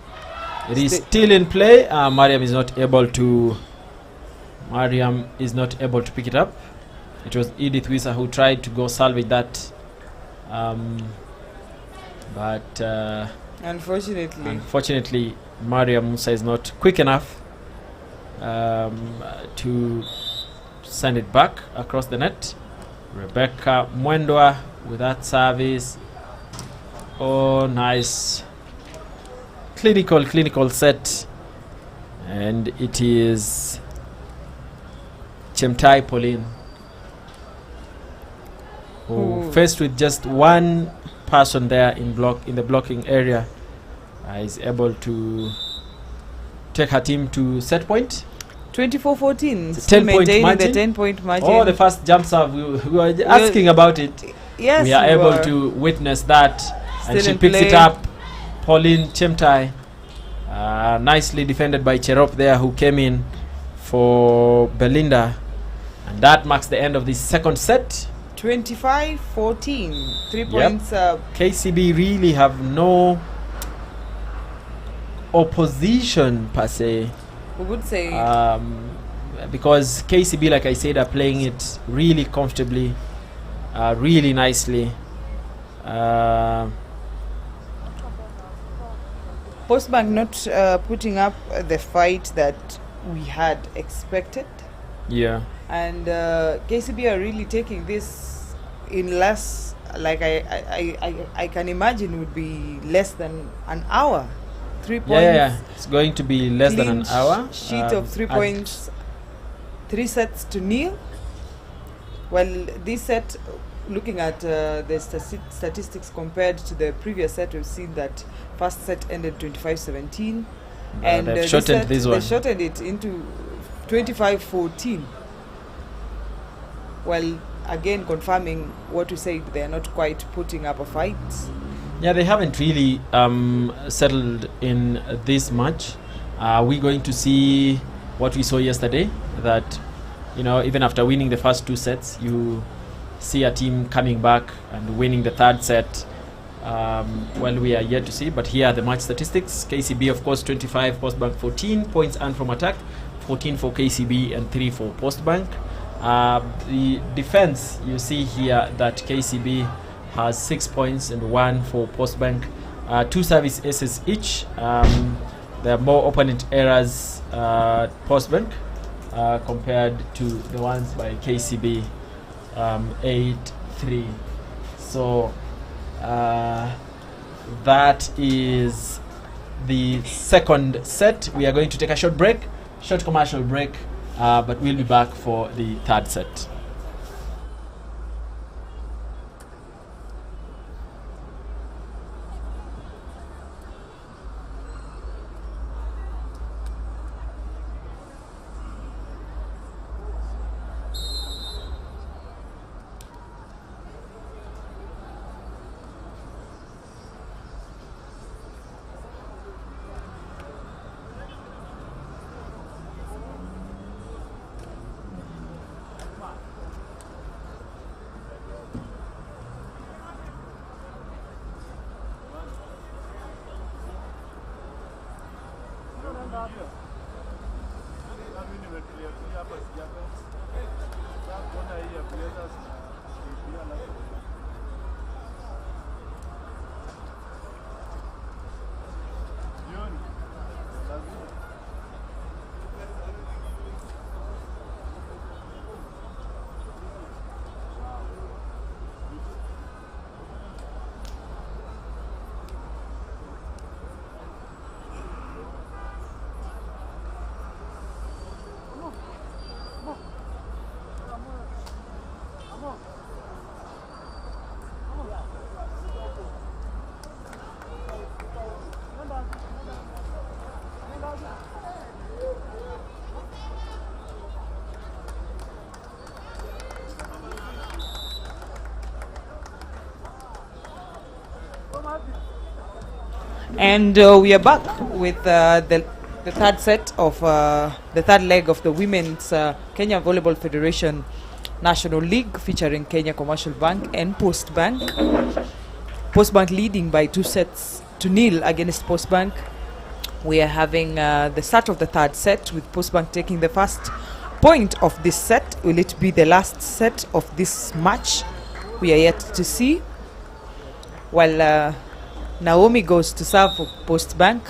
It is still in play. Mariam is not able to pick it up. It was Edith Wisa who tried to go salvage that, but unfortunately Mariam Musa is not quick enough to send it back across the net. Rebecca Mwendwa with that service. Oh, nice. Clinical set. And it is Chemtai Pauline, who faced with just one person there in the blocking area, is able to take her team to set point. 24-14. 10-point margin. The 10-point margin. Oh, the first jump serve. We were asking about it. Yes, we are able to witness that. And she picks it up. Pauline Chemtai. Nicely defended by Cherop there, who came in for Belinda. And that marks the end of the second set. 25-14. 3 points. KCB really have no opposition per se. We would say. Because KCB, like I said, are playing it really comfortably, really nicely. Postbank not putting up the fight that we had expected. Yeah. And KCB are really taking this in less, like I can imagine would be less than an hour. 3 points. Yeah. It's going to be less than an hour. Sheet of 3 points. 3 sets to nil. Well, this set looking at the statistics compared to the previous set, we've seen that first set ended 25-17, and they've shortened this one. They shortened it into 25-14. Well, again, confirming what we said, they are not quite putting up a fight. Yeah, they haven't really settled in this match. We're going to see what we saw yesterday, that, you know, even after winning the first two sets, you see a team coming back and winning the third set. Well, we are yet to see, but here are the match statistics. KCB, of course, 25, Postbank 14, points earned from attack, 14 for KCB and 3 for Postbank. The defense, you see here that KCB has 6 points and 1 for Postbank, 2 service aces each. There are more opponent errors Postbank compared to the ones by KCB, 8-3. So that is the second set. We are going to take a short commercial break, but we'll be back for the third set. And we are back with the third set of the third leg of the Women's Kenya Volleyball Federation National League, featuring Kenya Commercial Bank and Postbank. Postbank leading by 2-0 against Postbank. We are having the start of the third set, with Postbank taking the first point of this set. Will it be the last set of this match? We are yet to see. While Naomi goes to serve for Postbank.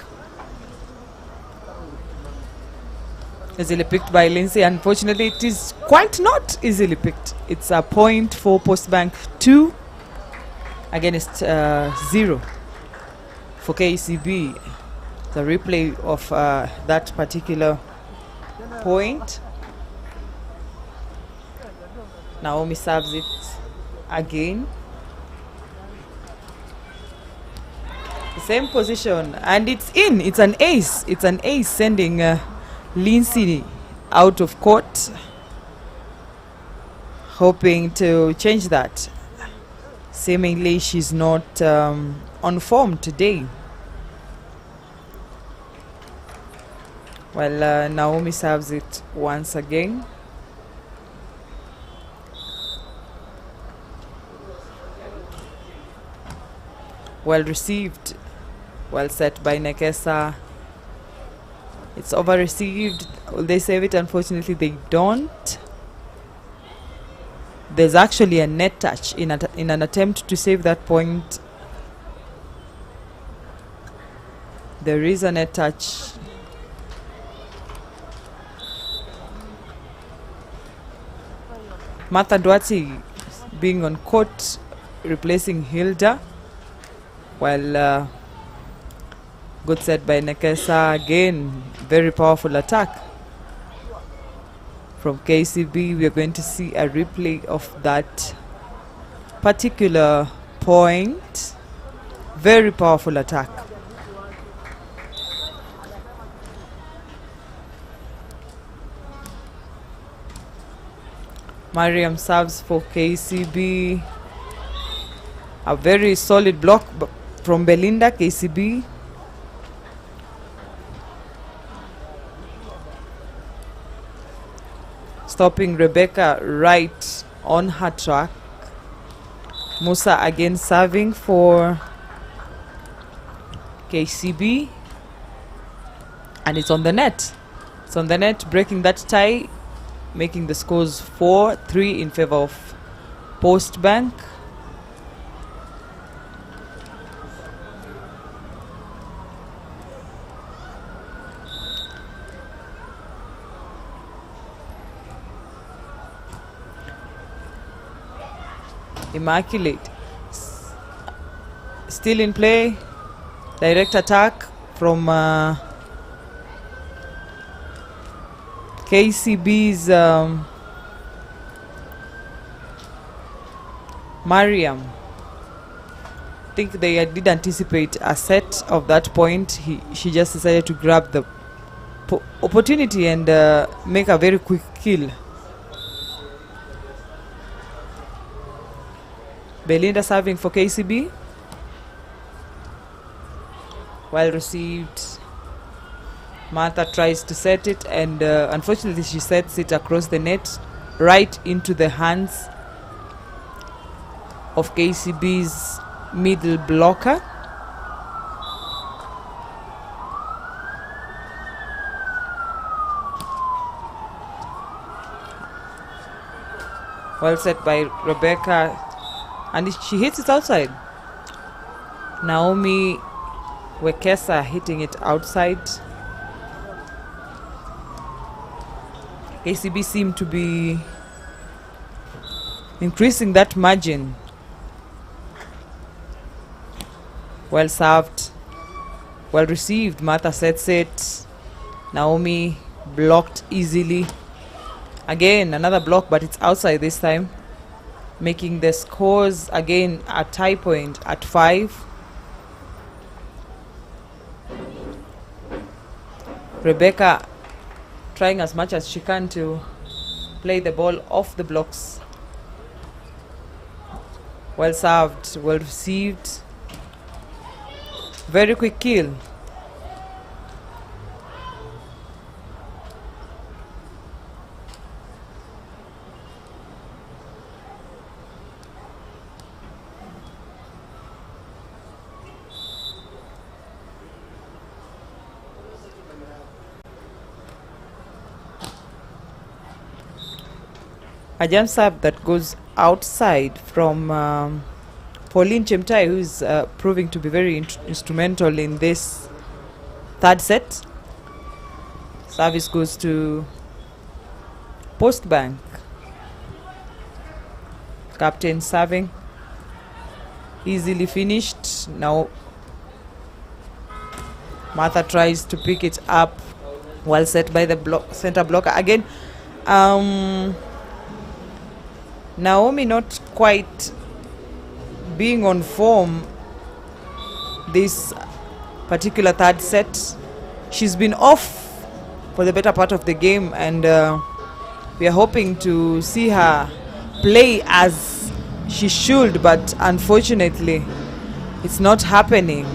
Easily picked by Lindsay. Unfortunately, it is quite not easily picked. It's a point for Postbank 2 against 0 for KCB. The replay of that particular point. Naomi serves it again. The same position, and it's in. It's an ace. It's an ace, sending Lindsay out of court, hoping to change that. Seemingly she's not on form today. Well, Naomi serves it once again. Well received. Well set by Nekesa. It's over received. Will they save it? Unfortunately, they don't. There's actually a net touch in an attempt to save that point. There is a net touch. Martha Duarte being on court, replacing Hilda. While good set by Nekesa again. Very powerful attack from KCB. We are going to see a replay of that particular point. Very powerful attack. Mariam serves for KCB. A very solid block from Belinda, KCB. Stopping Rebecca right on her track. Musa again serving for KCB. And it's on the net. It's on the net, breaking that tie, making the scores 4-3 in favor of Post Bank. Immaculate still in play. Direct attack from KCB's Mariam. I think they did anticipate a set of that point. She just decided to grab the opportunity and make a very quick kill. Belinda serving for KCB. Well received. Martha tries to set it, and unfortunately she sets it across the net, right into the hands of KCB's middle blocker. Well set by Rebecca, and she hits it outside. Naomi Wekesa hitting it outside. KCB seem to be increasing that margin. Well served, well received. Martha sets it. Naomi blocked easily. Again, another block, but it's outside this time, making the scores again a tie point at 5. Rebecca trying as much as she can to play the ball off the blocks. Well served, well received. Very quick kill. A jump serve that goes outside from Pauline Chemtai, who is proving to be very instrumental in this third set. Service goes to Post Bank. Captain serving. Easily finished. Now Martha tries to pick it up. Well set by the center blocker. Again, Naomi not quite being on form this particular third set. She's been off for the better part of the game, and we are hoping to see her play as she should, but unfortunately it's not happening.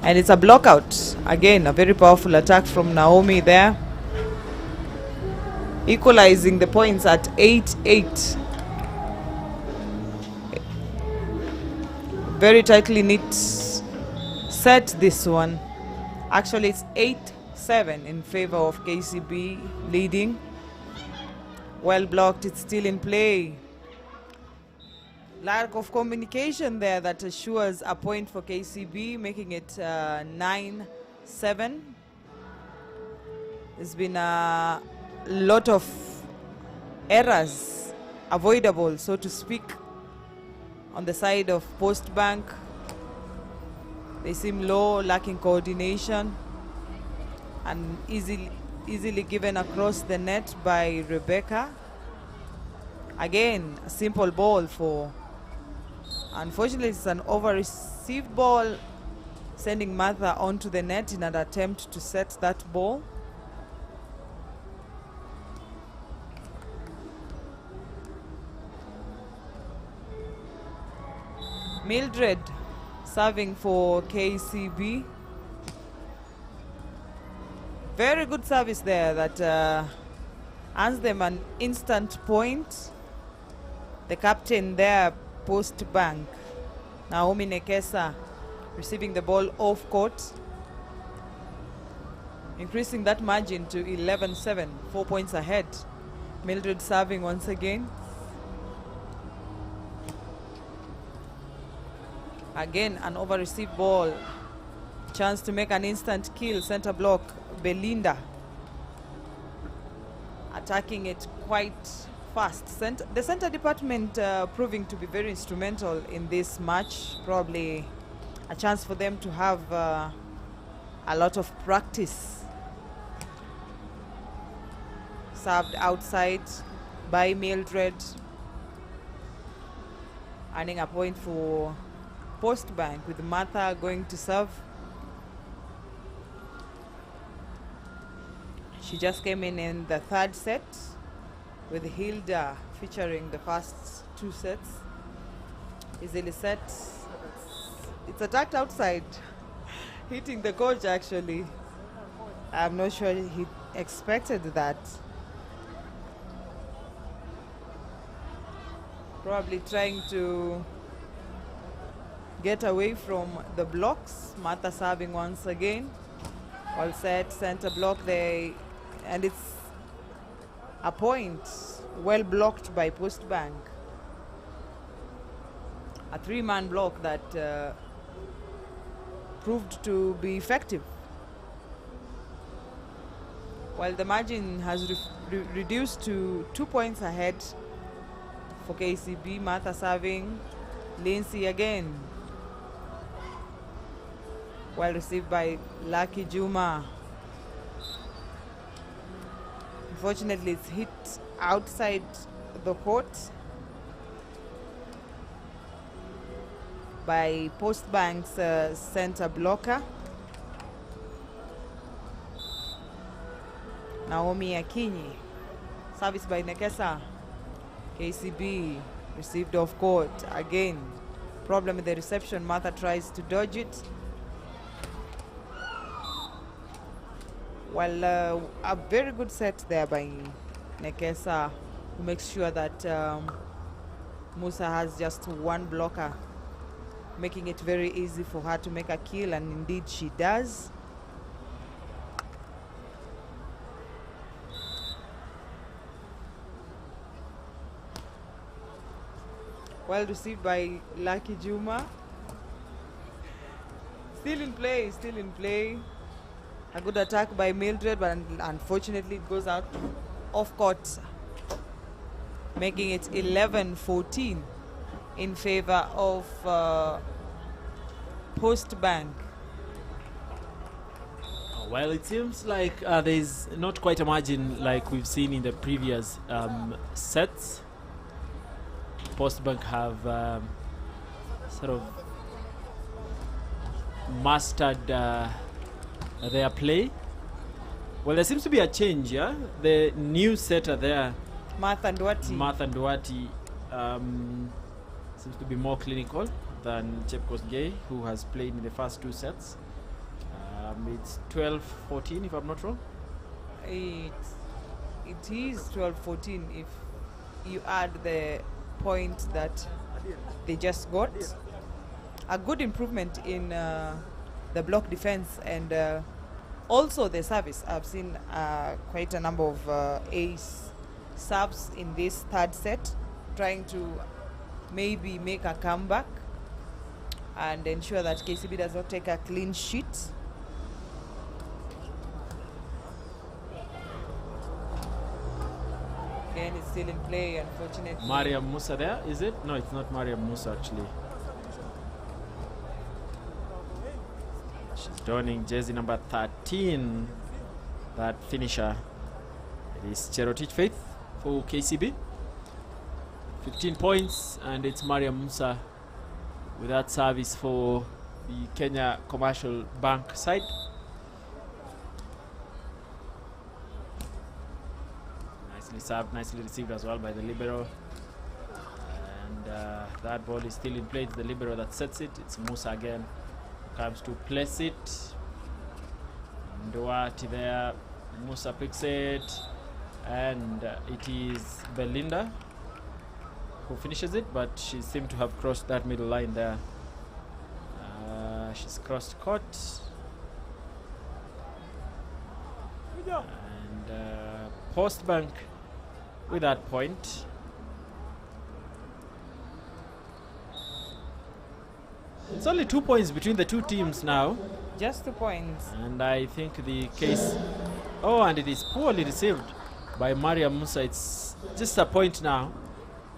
And it's a block out. Again, a very powerful attack from Naomi there, equalizing the points at 8-8. Very tightly knit set, this one. Actually, it's 8-7 in favor of KCB leading. Well blocked, it's still in play. Lack of communication there that assures a point for KCB, making it 9-7. There's been a lot of errors avoidable, so to speak, on the side of Post Bank. They seem low, lacking coordination, and easily given across the net by Rebecca. Again, a simple ball for, unfortunately it's an over-received ball, sending Martha onto the net in an attempt to set that ball. Mildred serving for KCB. Very good service there that earns them an instant point. The captain there, Post Bank, Naomi Nekesa, receiving the ball off court, increasing that margin to 11-7, 4 points ahead. Mildred serving once again. Again, an over-received ball. Chance to make an instant kill. Center block, Belinda. Attacking it quite fast. The center department proving to be very instrumental in this match. Probably a chance for them to have a lot of practice. Served outside by Mildred. Earning a point for Post Bank, with Martha going to serve. She just came in the third set, with Hilda featuring the first 2 sets. Easily set. It's attacked outside, hitting the coach actually. I'm not sure he expected that. Probably trying to get away from the blocks. Martha serving once again. All set, center block there, and it's a point well blocked by Post Bank. A 3-man block that proved to be effective. While the margin has reduced to 2 points ahead for KCB. Martha serving. Lindsay again. Well received by Lucky Juma. Unfortunately, it's hit outside the court by Post Bank's center blocker. Naomi Akinyi. Service by Nekesa. KCB received off court again. Problem with the reception. Martha tries to dodge it. Well, a very good set there by Nekesa, who makes sure that Musa has just one blocker, making it very easy for her to make a kill, and indeed she does. Well received by Lucky Juma. Still in play, still in play. A good attack by Mildred, but unfortunately it goes out off court, making it 11-14 in favor of Post Bank. Well, it seems like there's not quite a margin like we've seen in the previous sets. Post Bank have sort of mastered their play. Well, there seems to be a change, yeah? The new setter there, Martha Ndwati. Martha Ndwati, seems to be more clinical than Chepkos Gay, who has played in the first 2 sets. It's 12-14, if I'm not wrong. It is 12-14 if you add the point that they just got. A good improvement in the block defense and also the service. I've seen quite a number of ace subs in this third set, trying to maybe make a comeback and ensure that KCB does not take a clean sheet. Again, it's still in play, unfortunately. Mariam Musa there, is it? No, it's not Mariam Musa actually. She's donning jersey number 13. That finisher. It is Cherotich Faith for KCB. 15 points, and it's Mariam Musa with that service for the Kenya Commercial Bank side. Nicely served, nicely received as well by the libero. And that ball is still in play. It's the libero that sets it. It's Musa again. Comes to place it. Nduati there. Musa picks it. And it is Belinda who finishes it, but she seemed to have crossed that middle line there. She's crossed court. And Postbank with that point. It's only 2 points between the two teams now. Just 2 points. And I think the case... Oh, and it is poorly received by Mariam Musa. It's just a point now.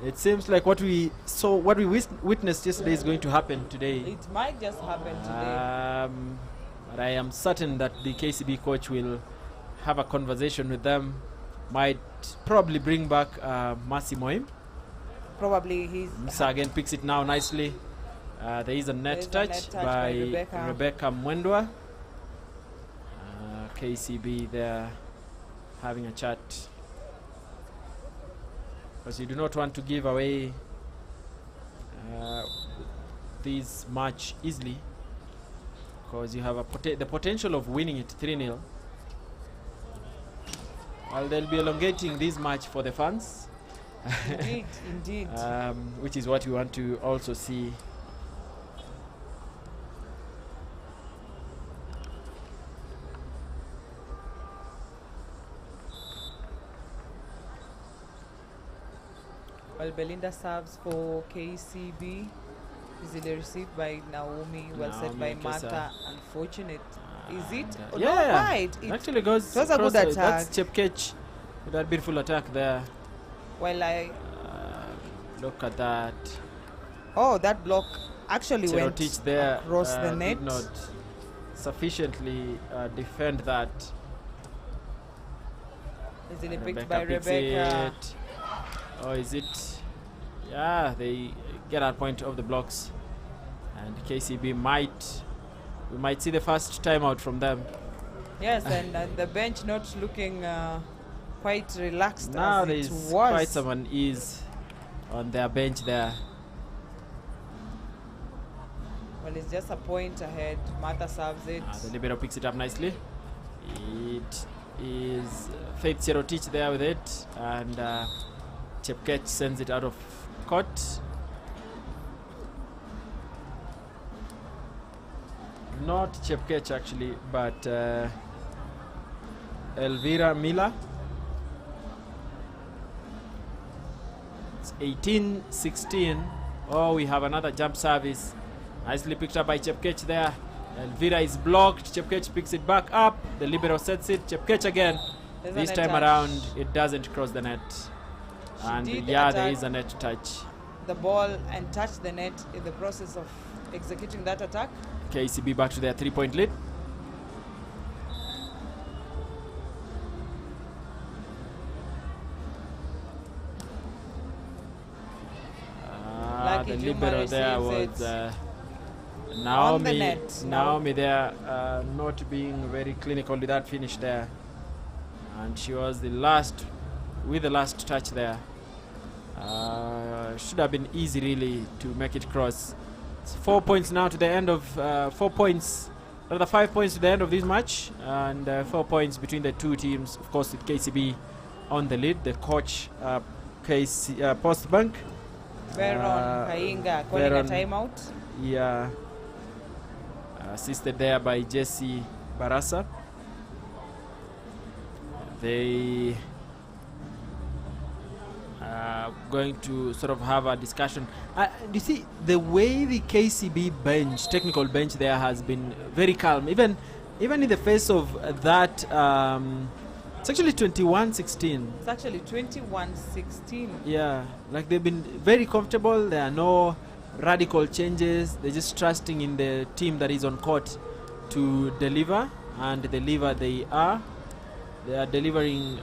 It seems like what we saw, what we witnessed yesterday is going to happen today. It might just happen today. But I am certain that the KCB coach will have a conversation with them. Might probably bring back Mercy Moim. Probably he's... Musa again picks it now nicely. There is a net touch by Rebecca Mwendwa. KCB there having a chat. Because you do not want to give away this match easily, because you have the potential of winning it 3-0. Well, they'll be elongating this match for the fans. Indeed, indeed. Which is what we want to also see. Well, Belinda serves for KCB. Easily received by Naomi. Well set by Martha. Unfortunate. Is it? Oh, yeah, no, right. It actually goes. It was a good attack. That's Chepkech with that beautiful attack there. Well, look at that. Oh, that block actually went there, across the net. Did not sufficiently defend that. Easily picked by Rebecca. Oh, is it? Yeah, they get that point of the blocks, and KCB we might see the first timeout from them. Yes, and the bench not looking quite relaxed now. As There it is was. quite some unease on their bench there. Well, it's just a point ahead. Martha serves it. The libero picks it up nicely. It is Faith Cherotich there with it, and Chepkech sends it out of court. Not Chepkech actually, but Elvira Miller. It's 18-16. Oh, we have another jump service. Nicely picked up by Chepkech there. Elvira is blocked. Chepkech picks it back up. The libero sets it. Chepkech again. This time around, it doesn't cross the net. And yeah, there is a net touch. The ball and touch the net in the process of executing that attack. KCB back to their 3-point lead. The libero there was Naomi. Naomi there not being very clinical with that finish there. And she was the last with the last touch there. Should have been easy really to make it cross. It's 4 points now to the end of 4 points, rather 5 points to the end of this match, and 4 points between the two teams. Of course, with KCB on the lead. The coach, Postbank, Veron Kainga calling a timeout. Yeah, assisted there by Jesse Barasa. They going to sort of have a discussion. You see, the way the KCB bench, technical bench there, has been very calm, even in the face of that It's actually 21-16. It's actually 21-16. Yeah, like they've been very comfortable. There are no radical changes. They're just trusting in the team that is on court to deliver, and deliver they are. They are delivering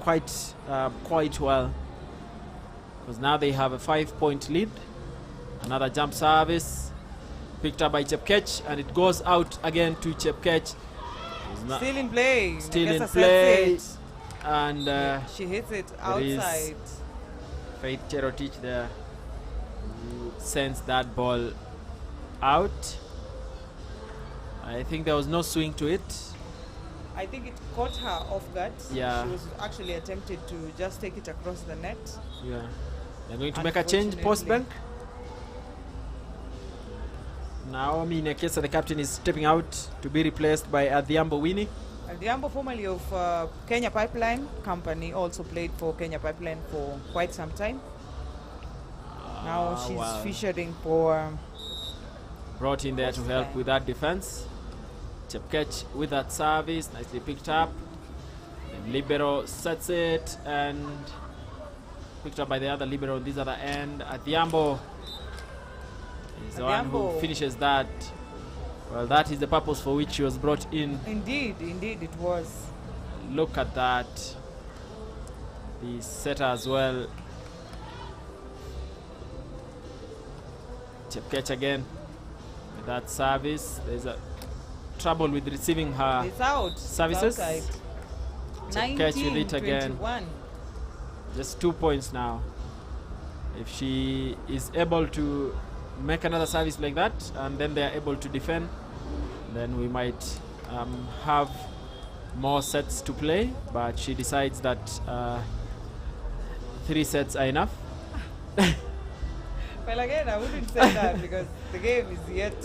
quite well, because now they have a 5-point lead. Another jump service picked up by Chepkech, and it goes out again to Chepkech. Still in play. Still in Nekesa play. sets And it. She hits it outside. Faith Cherotich there who sends that ball out. I think there was no swing to it. I think it caught her off guard. Yeah. She was actually attempted to just take it across the net. Yeah. They're going to make a change post bank. Naomi Nekesa, the captain, is stepping out to be replaced by Adhiambo Winnie. Adhiambo, formerly of Kenya Pipeline Company, also played for Kenya Pipeline for quite some time. Now she's featuring for... brought in there to help with that defense. Chepkech with that service, nicely picked up. The libero sets it, and picked up by the other libero on this other end. Adhiambo is the one who finishes that. Well, that is the purpose for which she was brought in. Indeed it was. Look at that. The setter as well. Chepkech again with that service. There's a trouble with receiving her it's out. services. Chepkech with it again. 21. Just 2 points now. If she is able to make another service like that, and then they are able to defend, then we might have more sets to play. But she decides that 3 sets are enough. Well, again, I wouldn't say that because the game is yet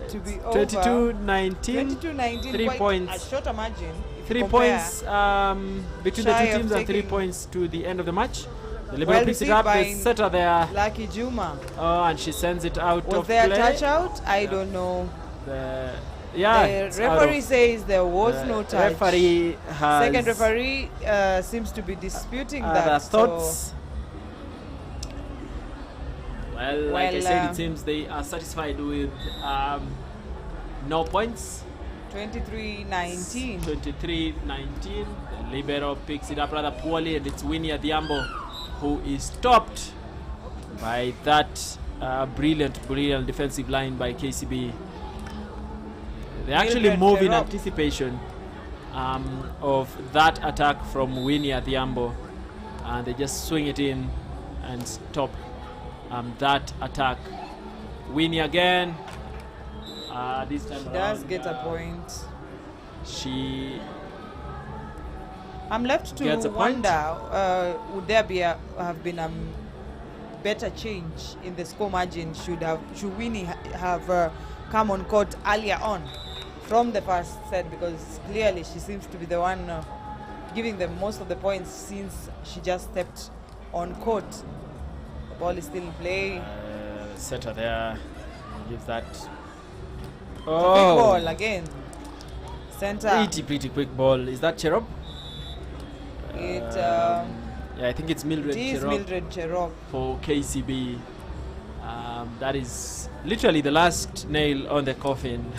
to be over. 22-19. 22-19. 3 points. A shorter margin. 3 points between the two teams, and 3 points to the end of the match. The libero picks it up. The setter there. Lucky Juma. Oh, and she sends it out of Was there play. a touch out? I don't know. The referee says there was no touch. Referee has second referee seems to be disputing that. Other thoughts. Well, like I said, it seems they are satisfied with no points. 23-19. 23-19. The libero picks it up rather poorly, and it's Winnie Adhiambo who is stopped by that brilliant defensive line by KCB. They actually move in anticipation of that attack from Winnie Adhiambo, and they just swing it in and stop that attack. Winnie again. This time she does get a point. I'm left to wonder, would there have been a better change in the score margin? Should Winnie have come on court earlier on from the first set, because clearly she seems to be the one giving them most of the points since she just stepped on court. The ball is still in play. Setter there gives that. Oh, big ball again. Center. Pretty quick ball. Is that Cherop? Yeah, I think it's Mildred Cherop for KCB. That is literally the last nail on the coffin.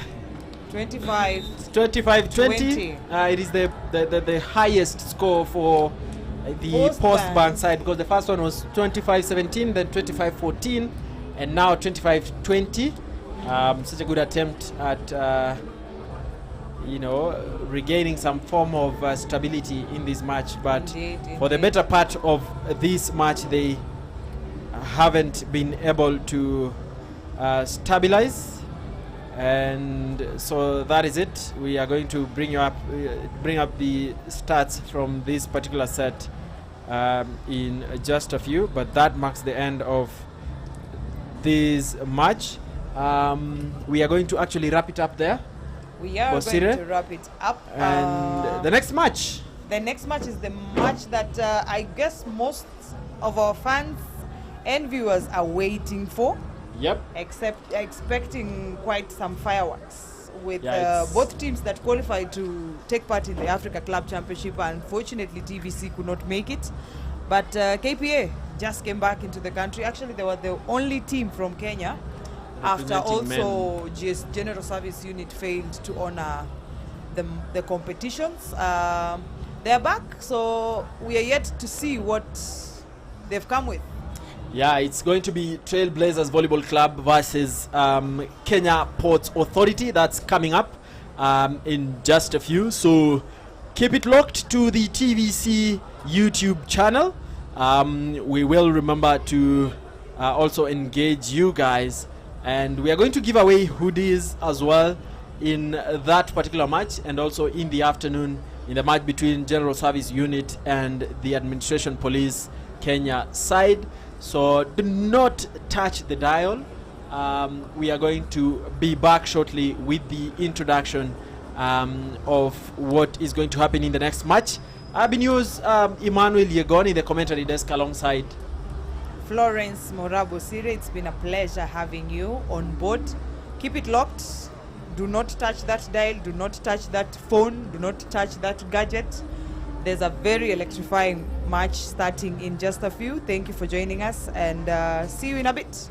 25-20. It is the highest score for the post-bank side, because the first one was 25-17, then 25-14, and now 25-20. Such a good attempt at regaining some form of stability in this match, but for the better part of this match they haven't been able to stabilize, and so that is it. We are going to bring up the stats from this particular set in just a few, but that marks the end of this match. We are going to actually wrap it up there. We are going to wrap it up. And the next match? The next match is the match that I guess most of our fans and viewers are waiting for. Yep. Expecting quite some fireworks. with Yeah, it's- both teams that qualified to take part in the Africa Club Championship. Unfortunately, TVC could not make it. But KPA just came back into the country. Actually, they were the only team from Kenya after Representing also GS General Service Unit failed to honor the competitions. They are back, so we are yet to see what they've come with. Yeah, it's going to be Trailblazers Volleyball Club versus Kenya Ports Authority. That's coming up in just a few. So keep it locked to the TVC YouTube channel. We will remember to also engage you guys. And we are going to give away hoodies as well in that particular match, and also in the afternoon in the match between General Service Unit and the Administration Police Kenya side. So do not touch the dial. We are going to be back shortly with the introduction of what is going to happen in the next match. I've been used Emmanuel Yegoni, the commentary desk, alongside Florence Morabo Sire, it's been a pleasure having you on board. Keep it locked. Do not touch that dial. Do not touch that phone. Do not touch that gadget. There's a very electrifying match starting in just a few. Thank you for joining us, and see you in a bit.